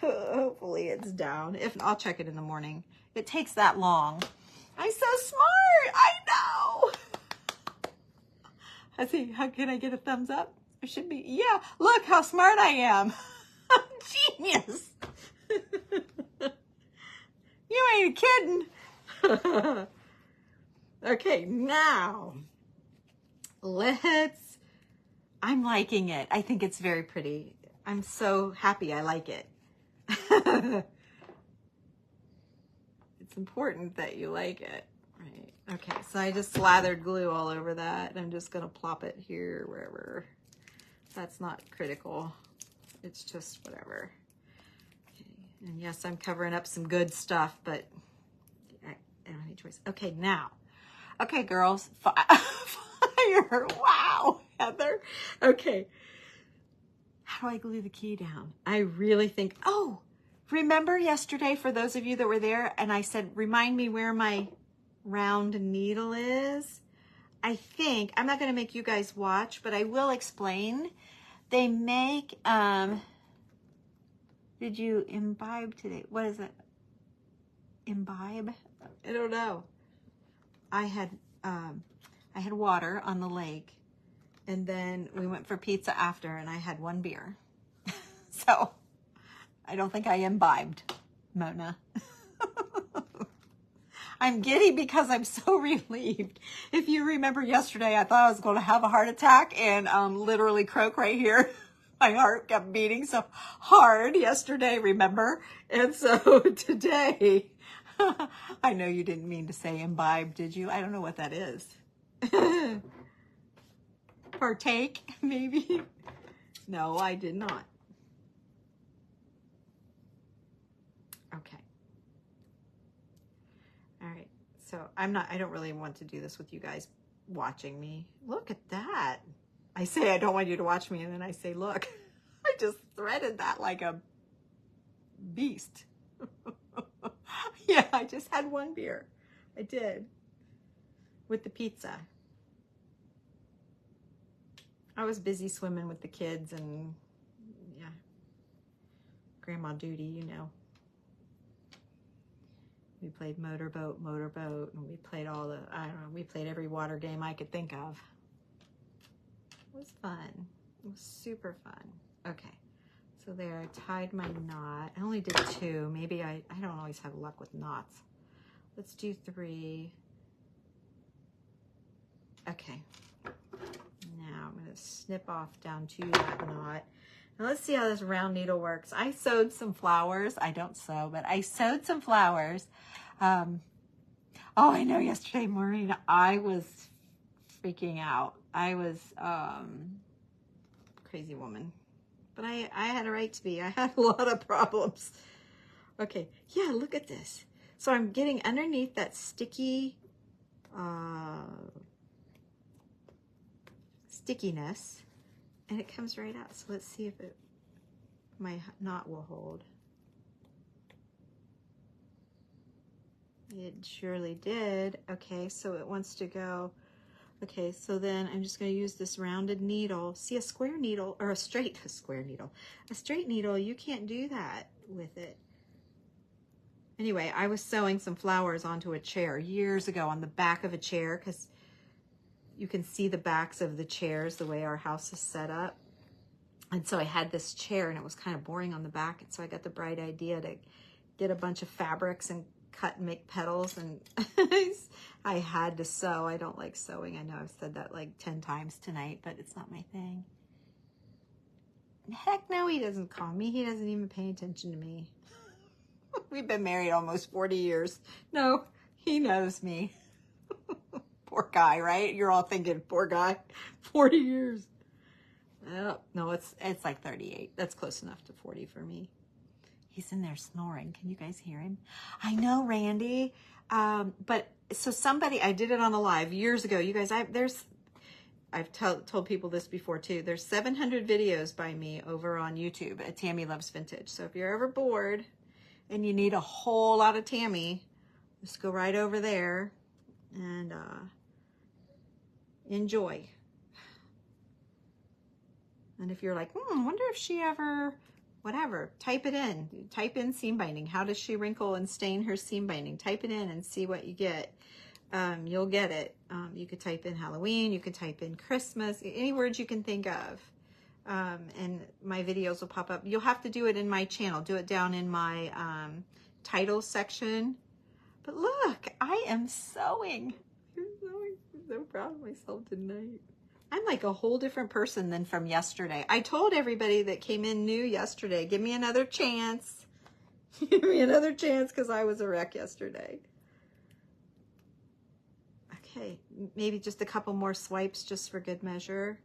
it's down. If I'll check it in the morning. It takes that long. I'm so smart. I know. Let's see, how can I get a thumbs up? It should be, yeah, look how smart I am. Genius. You ain't kidding. Okay, now I'm liking it. I think it's very pretty. I'm so happy I like it. It's important that you like it. Right. Okay, so I just slathered glue all over that. And I'm just going to plop it here, wherever. That's not critical. It's just whatever. Okay. And yes, I'm covering up some good stuff, but I don't have any choice. Okay, now. Okay, girls. Fire. Wow, Heather. Okay. How do I glue the key down? I really think, oh, remember yesterday, for those of you that were there, and I said, remind me where my round needle is? I think, I'm not going to make you guys watch, but I will explain. They make, did you imbibe today? What is it? Imbibe? I don't know. I had water on the lake, and then we went for pizza after, and I had one beer. So I don't think I imbibed, Mona. I'm giddy because I'm so relieved. If you remember yesterday, I thought I was going to have a heart attack and literally croak right here. My heart kept beating so hard yesterday, remember? And so today, I know you didn't mean to say imbibe, did you? I don't know what that is. Partake, maybe? No, I did not. Okay. All right. So I don't really want to do this with you guys watching me. Look at that. I say I don't want you to watch me, and then I say, look, I just threaded that like a beast. Yeah, I just had one beer. I did. With the pizza. I was busy swimming with the kids and, yeah, grandma duty, you know. We played motorboat, and we played all the, I don't know, we played every water game I could think of. It was fun. It was super fun. Okay, so there, I tied my knot. I only did 2. Maybe I don't always have luck with knots. Let's do 3. Okay. Now I'm going to snip off down to that knot. Now let's see how this round needle works. I sewed some flowers. I don't sew, but I sewed some flowers. Oh, I know yesterday, Maureen, I was freaking out. I was crazy woman. But I had a right to be. I had a lot of problems. Okay, yeah, look at this. So I'm getting underneath that sticky stickiness, and it comes right out. So let's see if my knot will hold. It surely did. Okay, so it wants to go. Okay, so then I'm just going to use this rounded needle. See, a square needle, or a straight needle, you can't do that with it. Anyway, I was sewing some flowers onto a chair years ago on the back of a chair, because you can see the backs of the chairs the way our house is set up. And so I had this chair and it was kind of boring on the back. And so I got the bright idea to get a bunch of fabrics and cut and make petals. And I had to sew. I don't like sewing. I know I've said that like 10 times tonight, but it's not my thing. Heck no, he doesn't call me. He doesn't even pay attention to me. We've been married almost 40 years. No, he knows me. Poor guy, right? You're all thinking, poor guy, 40 years. Oh, no, it's like 38. That's close enough to 40 for me. He's in there snoring. Can you guys hear him? I know, Randy. But so somebody, I did it on a live years ago. You guys, I've told people this before too. There's 700 videos by me over on YouTube at Tammy Loves Vintage. So if you're ever bored and you need a whole lot of Tammy, just go right over there and enjoy. And if you're like, I wonder if she ever, whatever, type it in. Type in seam binding. How does she wrinkle and stain her seam binding? Type it in and see what you get. You'll get it. You could type in Halloween. You could type in Christmas. Any words you can think of. And my videos will pop up. You'll have to do it in my channel. Do it down in my title section. But look, I am sewing. I'm so proud of myself tonight. I'm like a whole different person than from yesterday. I told everybody that came in new yesterday, give me another chance. Give me another chance because I was a wreck yesterday. Okay, maybe just a couple more swipes just for good measure.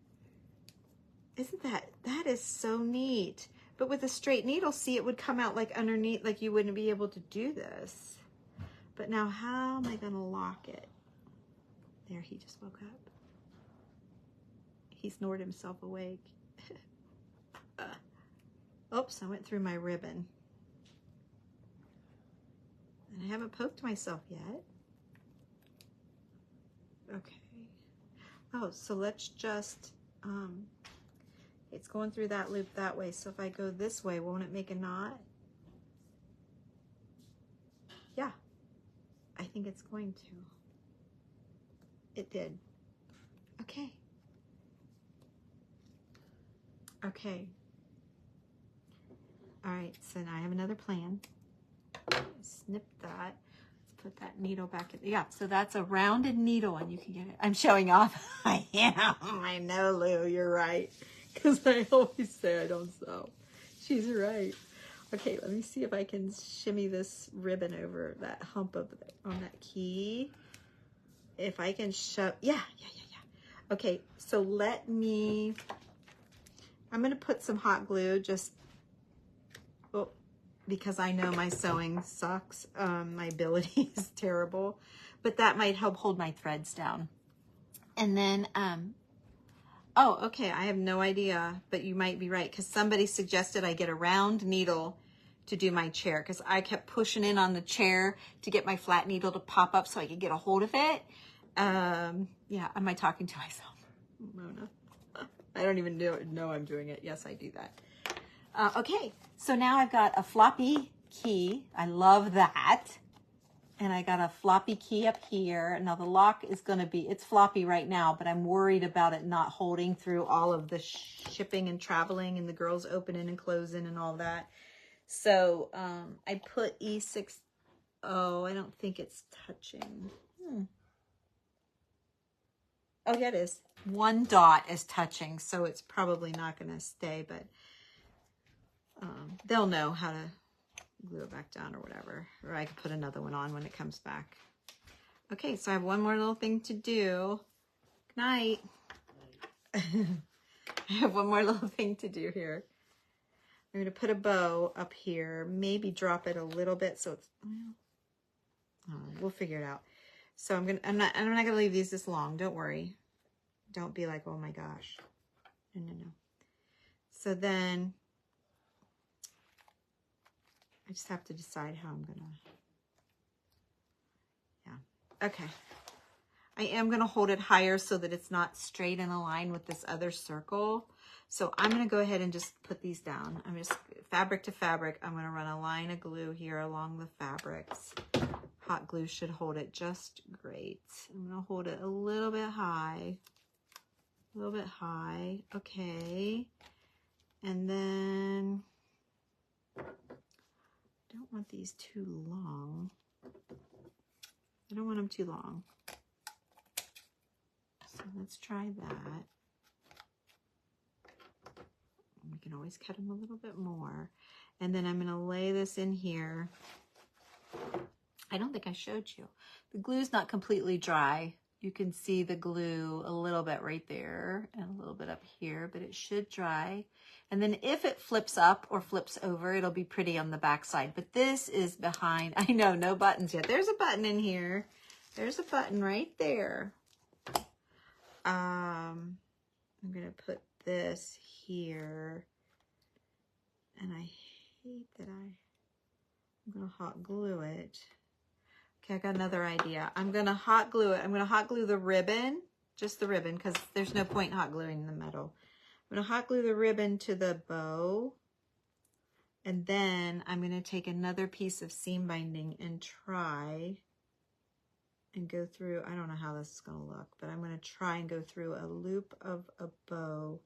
Isn't that is so neat. But with a straight needle, see, it would come out like underneath, like you wouldn't be able to do this. But now how am I going to lock it? There, he just woke up. He snored himself awake. Oops, I went through my ribbon. And I haven't poked myself yet. Okay. Oh, so let's just, it's going through that loop that way. So if I go this way, won't it make a knot? Yeah, I think it's going to. It did. Okay. Okay. All right, so now I have another plan. Snip that. Let's put that needle back in. Yeah, so that's a rounded needle and you can get it. I'm showing off. I am. I know, Lou, you're right. Because I always say I don't sew. She's right. Okay, let me see if I can shimmy this ribbon over that hump of on that key. If I can shove, yeah. Okay, so let me, I'm going to put some hot glue just, because I know my sewing sucks. My ability is terrible, but that might help hold my threads down. And then, oh, okay, I have no idea, but you might be right, because somebody suggested I get a round needle to do my chair, because I kept pushing in on the chair to get my flat needle to pop up so I could get a hold of it. Yeah, am I talking to myself, Mona? I don't even know I'm doing it. Yes, I do that. Okay, so now I've got a floppy key. I love that. And I got a floppy key up here. Now the lock is going to be, it's floppy right now, but I'm worried about it not holding through all of the shipping and traveling and the girls opening and closing and all that. So I put E6. Oh, I don't think it's touching. Oh, yeah, it is. One dot is touching, so it's probably not going to stay, but they'll know how to glue it back down or whatever. Or I could put another one on when it comes back. Okay, so I have one more little thing to do. Good night. I have one more little thing to do here. I'm going to put a bow up here, maybe drop it a little bit so it's, we'll figure it out. So I'm not gonna leave these this long. Don't worry. Don't be like, oh my gosh. No. So then I just have to decide how I'm gonna, yeah. Okay. I am gonna hold it higher so that it's not straight in a line with this other circle. So I'm gonna go ahead and just put these down. I'm just fabric to fabric. I'm gonna run a line of glue here along the fabrics. Hot glue should hold it just great. I'm gonna hold it a little bit high. A little bit high. Okay. And then I don't want these too long. I don't want them too long. So let's try that. We can always cut them a little bit more. And then I'm going to lay this in here. I don't think I showed you. The glue's not completely dry. You can see the glue a little bit right there and a little bit up here, but it should dry. And then if it flips up or flips over, it'll be pretty on the back side. But this is behind. I know, no buttons yet. There's a button in here. There's a button right there. I'm going to put this here. And I hate that I'm going to hot glue it. Okay, I got another idea. I'm going to hot glue it. I'm going to hot glue the ribbon, just the ribbon, because there's no point hot gluing the metal. I'm going to hot glue the ribbon to the bow. And then I'm going to take another piece of seam binding and try and go through, I don't know how this is going to look, but I'm going to try and go through a loop of a bow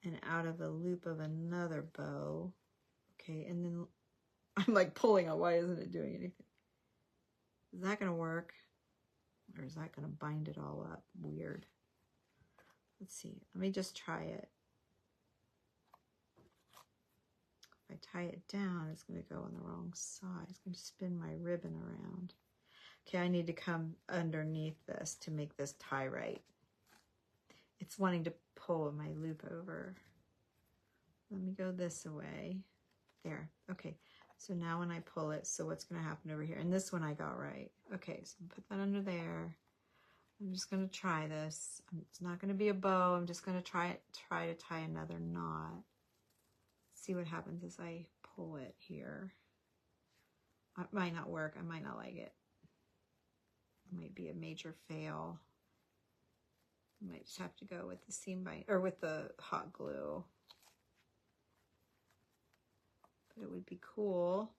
and out of a loop of another bow. Okay, and then I'm like pulling on, why isn't it doing anything? Is that going to work? Or is that going to bind it all up? Weird. Let's see. Let me just try it. If I tie it down, it's going to go on the wrong side. It's going to spin my ribbon around. Okay, I need to come underneath this to make this tie right. It's wanting to pull my loop over. Let me go this way. There. Okay. So now when I pull it, so what's going to happen over here? And this one I got right. Okay, so put that under there. I'm just going to try this. It's not going to be a bow. I'm just going to try to tie another knot. See what happens as I pull it here. It might not work. I might not like it. It might be a major fail. I might just have to go with the seam bind or with the hot glue. But it would be cool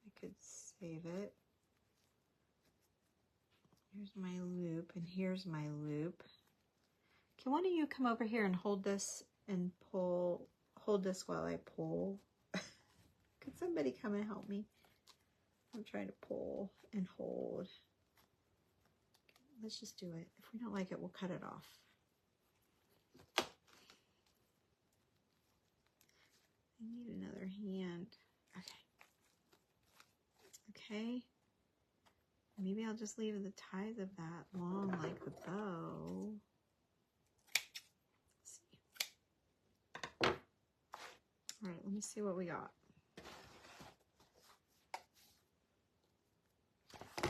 if I could save it. Here's my loop, and here's my loop. Can one of you come over here and hold this and pull? Hold this while I pull. Could somebody come and help me? I'm trying to pull and hold. Let's just do it. If we don't like it, we'll cut it off. I need another hand. Okay. Maybe I'll just leave the ties of that long like the bow. Let's see. All right, let me see what we got.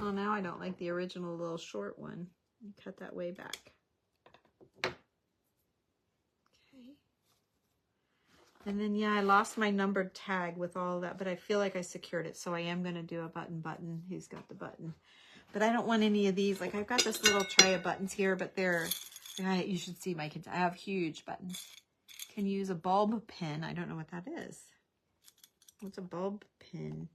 Oh, now I don't like the original little short one. Cut that way back. And then, yeah, I lost my numbered tag with all that, but I feel like I secured it. So I am going to do a button. Who's got the button? But I don't want any of these. Like, I've got this little tray of buttons here, but you should see my kids. I have huge buttons. Can use a bulb pin. I don't know what that is. What's a bulb pin?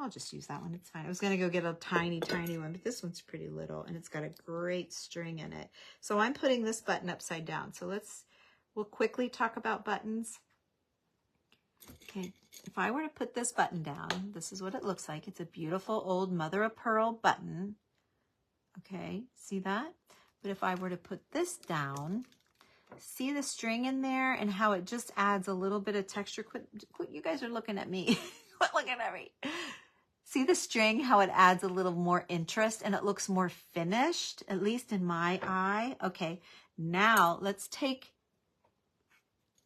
I'll just use that one. It's fine. I was going to go get a tiny, tiny one, but this one's pretty little, and it's got a great string in it. So I'm putting this button upside down. So we'll quickly talk about buttons. Okay, if I were to put this button down, this is what it looks like. It's a beautiful old mother of pearl button. Okay, see that? But if I were to put this down, see the string in there and how it just adds a little bit of texture. Quit, you guys are looking at me. Quit looking at me. See the string, how it adds a little more interest and it looks more finished, at least in my eye. Okay, now let's take...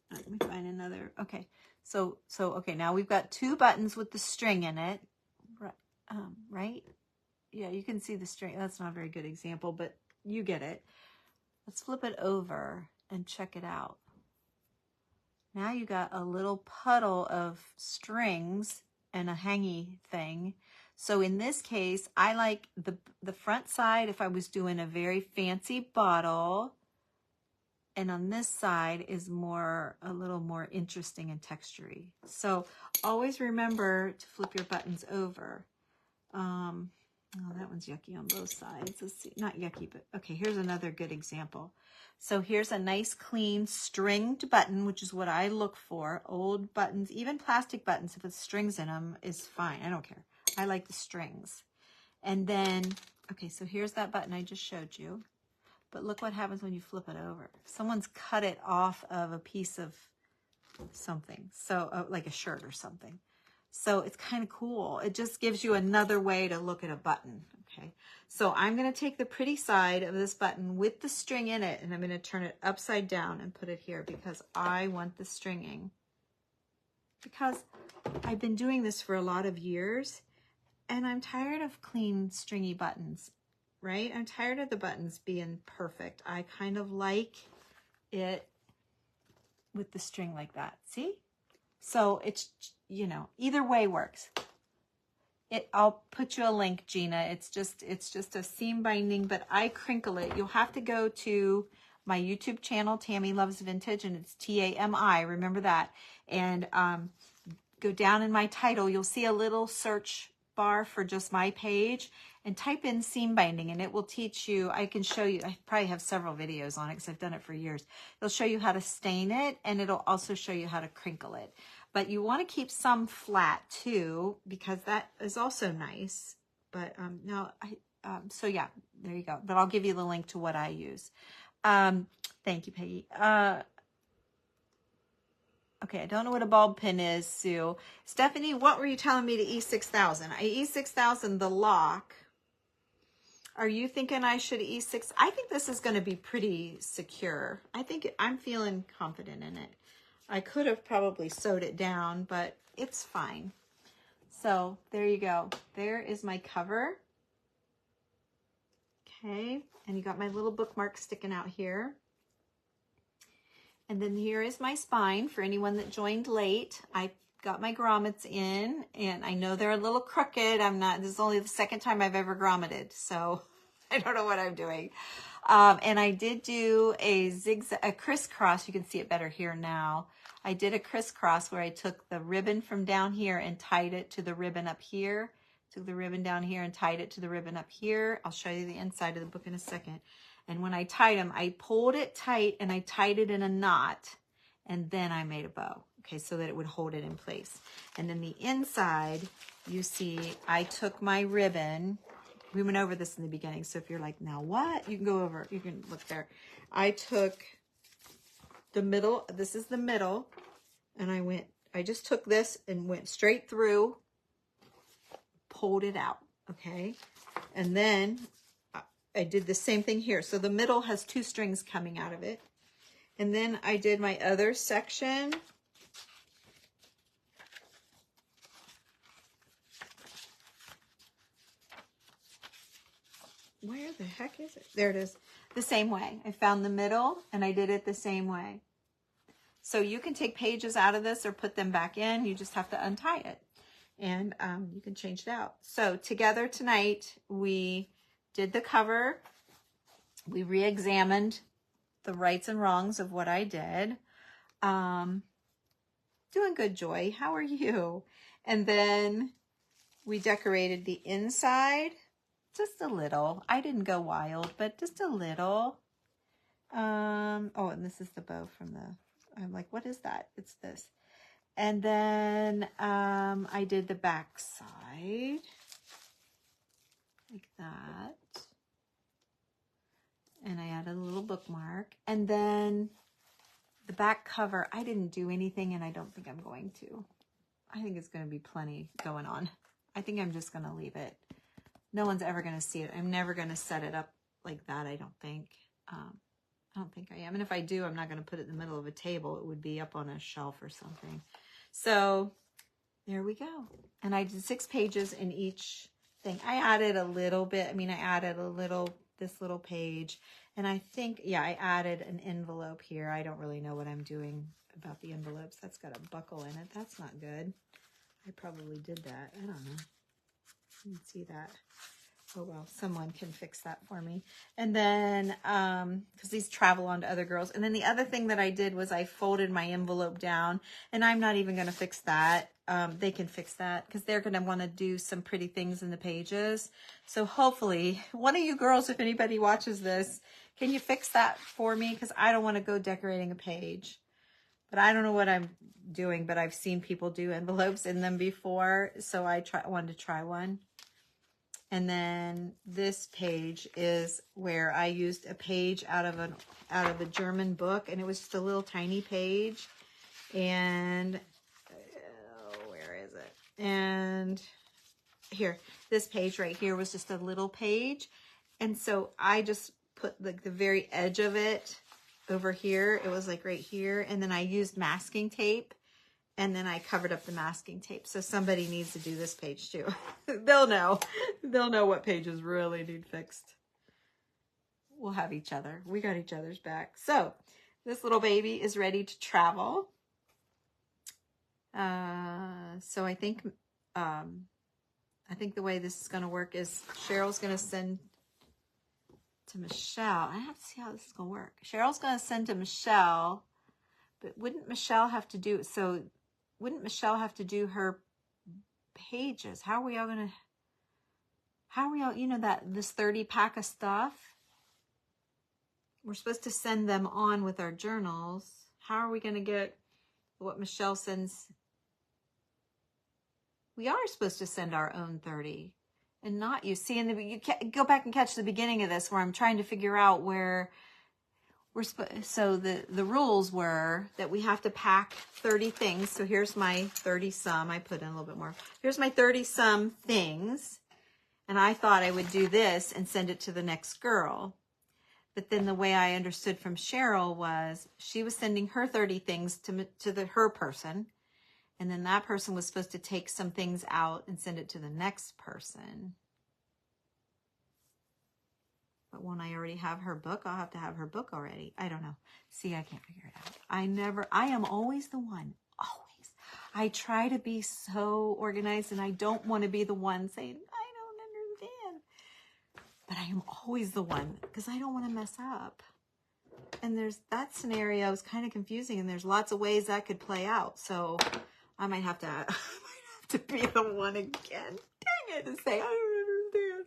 Let me find another. Okay, so okay, now we've got two buttons with the string in it, right? yeah, you can see the string. That's not a very good example, but you get it. Let's flip it over and check it out. Now you got a little puddle of strings and a hangy thing. So in this case, I like the front side if I was doing a very fancy bottle. And on this side is a little more interesting and textury. So always remember to flip your buttons over. Oh, that one's yucky on both sides. Let's see, not yucky, but okay, here's another good example. So here's a nice clean stringed button, which is what I look for. Old buttons, even plastic buttons, if it's strings in them, is fine. I don't care. I like the strings. And then, okay, so here's that button I just showed you. But look what happens when you flip it over. Someone's cut it off of a piece of something, so like a shirt or something. So it's kind of cool. It just gives you another way to look at a button, okay? So I'm going to take the pretty side of this button with the string in it, and I'm going to turn it upside down and put it here because I want the stringing. Because I've been doing this for a lot of years, and I'm tired of clean, stringy buttons, right? I'm tired of the buttons being perfect. I kind of like it with the string like that, see? So it's, you know, either way works. I'll put you a link, Gina. It's just a seam binding, but I crinkle it. You'll have to go to my YouTube channel, Tammy Loves Vintage, and it's T-A-M-I, remember that. And go down in my title, you'll see a little search bar for just my page and type in seam binding and it will teach you. I can show you, I probably have several videos on it because I've done it for years. It'll show you how to stain it and it'll also show you how to crinkle it. But you want to keep some flat too because that is also nice. But so yeah, there you go. But I'll give you the link to what I use. Thank you, Peggy. Okay, I don't know what a bulb pin is, Sue. Stephanie, what were you telling me to E6000? I E6000 the lock. Are you thinking I should E6? I think this is going to be pretty secure. I'm feeling confident in it. I could have probably sewed it down, but it's fine. So there you go. There is my cover. Okay, and you got my little bookmark sticking out here. And then here is my spine for anyone that joined late. I got my grommets in and I know they're a little crooked. This is only the second time I've ever grommeted, so I don't know what I'm doing. And I did do a crisscross. You can see it better here now. I did a crisscross where I took the ribbon from down here and tied it to the ribbon up here. Took the ribbon down here and tied it to the ribbon up here. I'll show you the inside of the book in a second. And when I tied them, I pulled it tight and I tied it in a knot and then I made a bow, okay, so that it would hold it in place. And then the inside, you see, I took my ribbon. We went over this in the beginning, so if you're like, now what? You can go over, you can look there. I took the middle, this is the middle, and I just took this and went straight through, pulled it out, okay? And then I did the same thing here. So the middle has two strings coming out of it. And then I did my other section. Where the heck is it? There it is. The same way. I found the middle and I did it the same way. So you can take pages out of this or put them back in. You just have to untie it. And you can change it out. So together tonight, we did the cover. We re-examined the rights and wrongs of what I did. Doing good, Joy. How are you? And then we decorated the inside just a little. I didn't go wild, but just a little. Oh, and this is the bow from I'm like, what is that? It's this. And then I did the back side like that. And I added a little bookmark. And then the back cover, I didn't do anything and I don't think I'm going to. I think it's going to be plenty going on. I think I'm just going to leave it. No one's ever going to see it. I'm never going to set it up like that, I don't think. I don't think I am. And if I do, I'm not going to put it in the middle of a table. It would be up on a shelf or something. So there we go. And I did 6 pages in each thing. I added a little bit. I mean, I added this little page. And I think, yeah, I added an envelope here. I don't really know what I'm doing about the envelopes. That's got a buckle in it. That's not good. I probably did that. I don't know. You can see that. Oh, well, someone can fix that for me. And then, because these travel on to other girls. And then the other thing that I did was I folded my envelope down, and I'm not even going to fix that. They can fix that because they're going to want to do some pretty things in the pages. So hopefully one of you girls, if anybody watches this, can you fix that for me? Because I don't want to go decorating a page. But I don't know what I'm doing, but I've seen people do envelopes in them before. So I wanted to try one. And then this page is where I used a page out of a German book, and it was just a little tiny page. And where is it? And here, this page right here was just a little page. And so I just put like the very edge of it over here. It was like right here. And then I used masking tape. And then I covered up the masking tape. So somebody needs to do this page too. They'll know. They'll know what pages really need fixed. We'll have each other. We got each other's back. So this little baby is ready to travel. So I think the way this is going to work is Cheryl's going to send to Michelle. I have to see how this is going to work. Cheryl's going to send to Michelle, but wouldn't Michelle have to do her pages? How are we all, this 30 pack of stuff? We're supposed to send them on with our journals. How are we going to get what Michelle sends? We are supposed to send our own 30 and not you. See, you go back and catch the beginning of this where I'm trying to figure out where so the rules were that we have to pack 30 things. So here's my 30 some. I put in a little bit more. Here's my 30 some things. And I thought I would do this and send it to the next girl. But then the way I understood from Cheryl was she was sending her 30 things to her person. And then that person was supposed to take some things out and send it to the next person. But when I already have her book, I'll have to have her book already. I don't know. See, I can't figure it out. I am always the one. Always. I try to be so organized, and I don't want to be the one saying, I don't understand. But I am always the one because I don't want to mess up. And that scenario is kind of confusing, and there's lots of ways that could play out. So I might have to be the one again. Dang it, to say, I don't understand.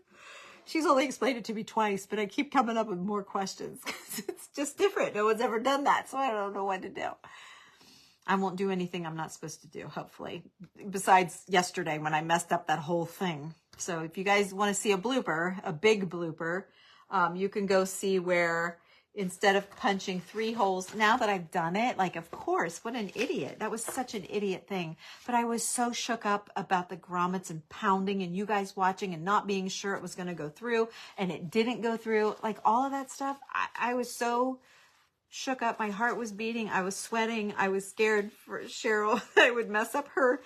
She's only explained it to me twice, but I keep coming up with more questions because it's just different. No one's ever done that, so I don't know what to do. I won't do anything I'm not supposed to do, hopefully, besides yesterday when I messed up that whole thing. So if you guys want to see a blooper, a big blooper, you can go see where instead of punching 3 holes, now that I've done it, like, of course, what an idiot. That was such an idiot thing. But I was so shook up about the grommets and pounding and you guys watching and not being sure it was going to go through, and it didn't go through. Like, all of that stuff, I was so shook up. My heart was beating. I was sweating. I was scared for Cheryl that I would mess up her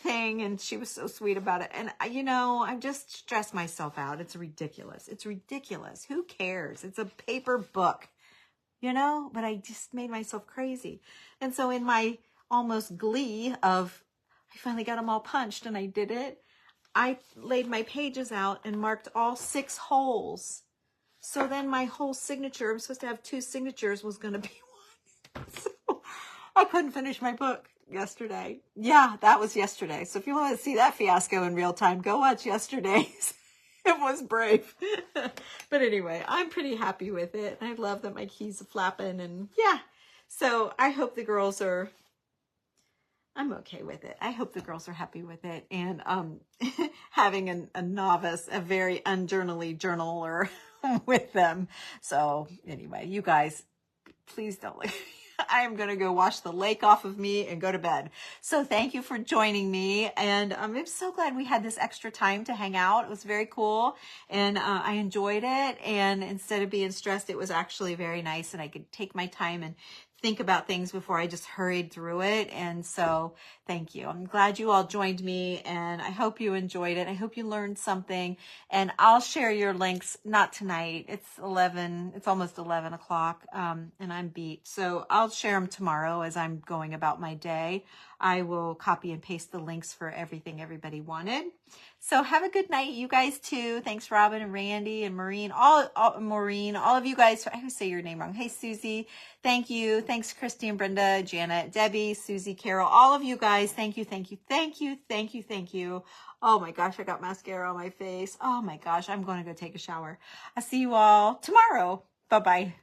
thing, and she was so sweet about it. And, I just stressed myself out. It's ridiculous. It's ridiculous. Who cares? It's a paper book. But I just made myself crazy. And so in my almost glee of, I finally got them all punched and I did it, I laid my pages out and marked all 6 holes. So then my whole signature, I'm supposed to have 2 signatures, was going to be 1. So I couldn't finish my book yesterday. Yeah, that was yesterday. So if you want to see that fiasco in real time, go watch yesterday's. It was brave. But anyway, I'm pretty happy with it. I love that my keys are flapping, and yeah. So I hope the girls I'm okay with it. I hope the girls are happy with it. And having a novice, a very unjournally journaler with them. So anyway, you guys, please don't leave. I am going to go wash the lake off of me and go to bed. So thank you for joining me. And I'm so glad we had this extra time to hang out. It was very cool. And I enjoyed it. And instead of being stressed, it was actually very nice. And I could take my time and think about things before I just hurried through it. And so thank you. I'm glad you all joined me, and I hope you enjoyed it. I hope you learned something, and I'll share your links, not tonight. It's almost 11 o'clock, and I'm beat. So I'll share them tomorrow as I'm going about my day. I will copy and paste the links for everything everybody wanted. So have a good night, you guys too. Thanks, Robin and Randy and Maureen, Maureen, all of you guys. I always say your name wrong. Hey, Susie. Thank you. Thanks, Christy and Brenda, Janet, Debbie, Susie, Carol, all of you guys. Thank you, thank you, thank you, thank you, thank you. Oh my gosh, I got mascara on my face. Oh my gosh, I'm going to go take a shower. I'll see you all tomorrow. Bye-bye.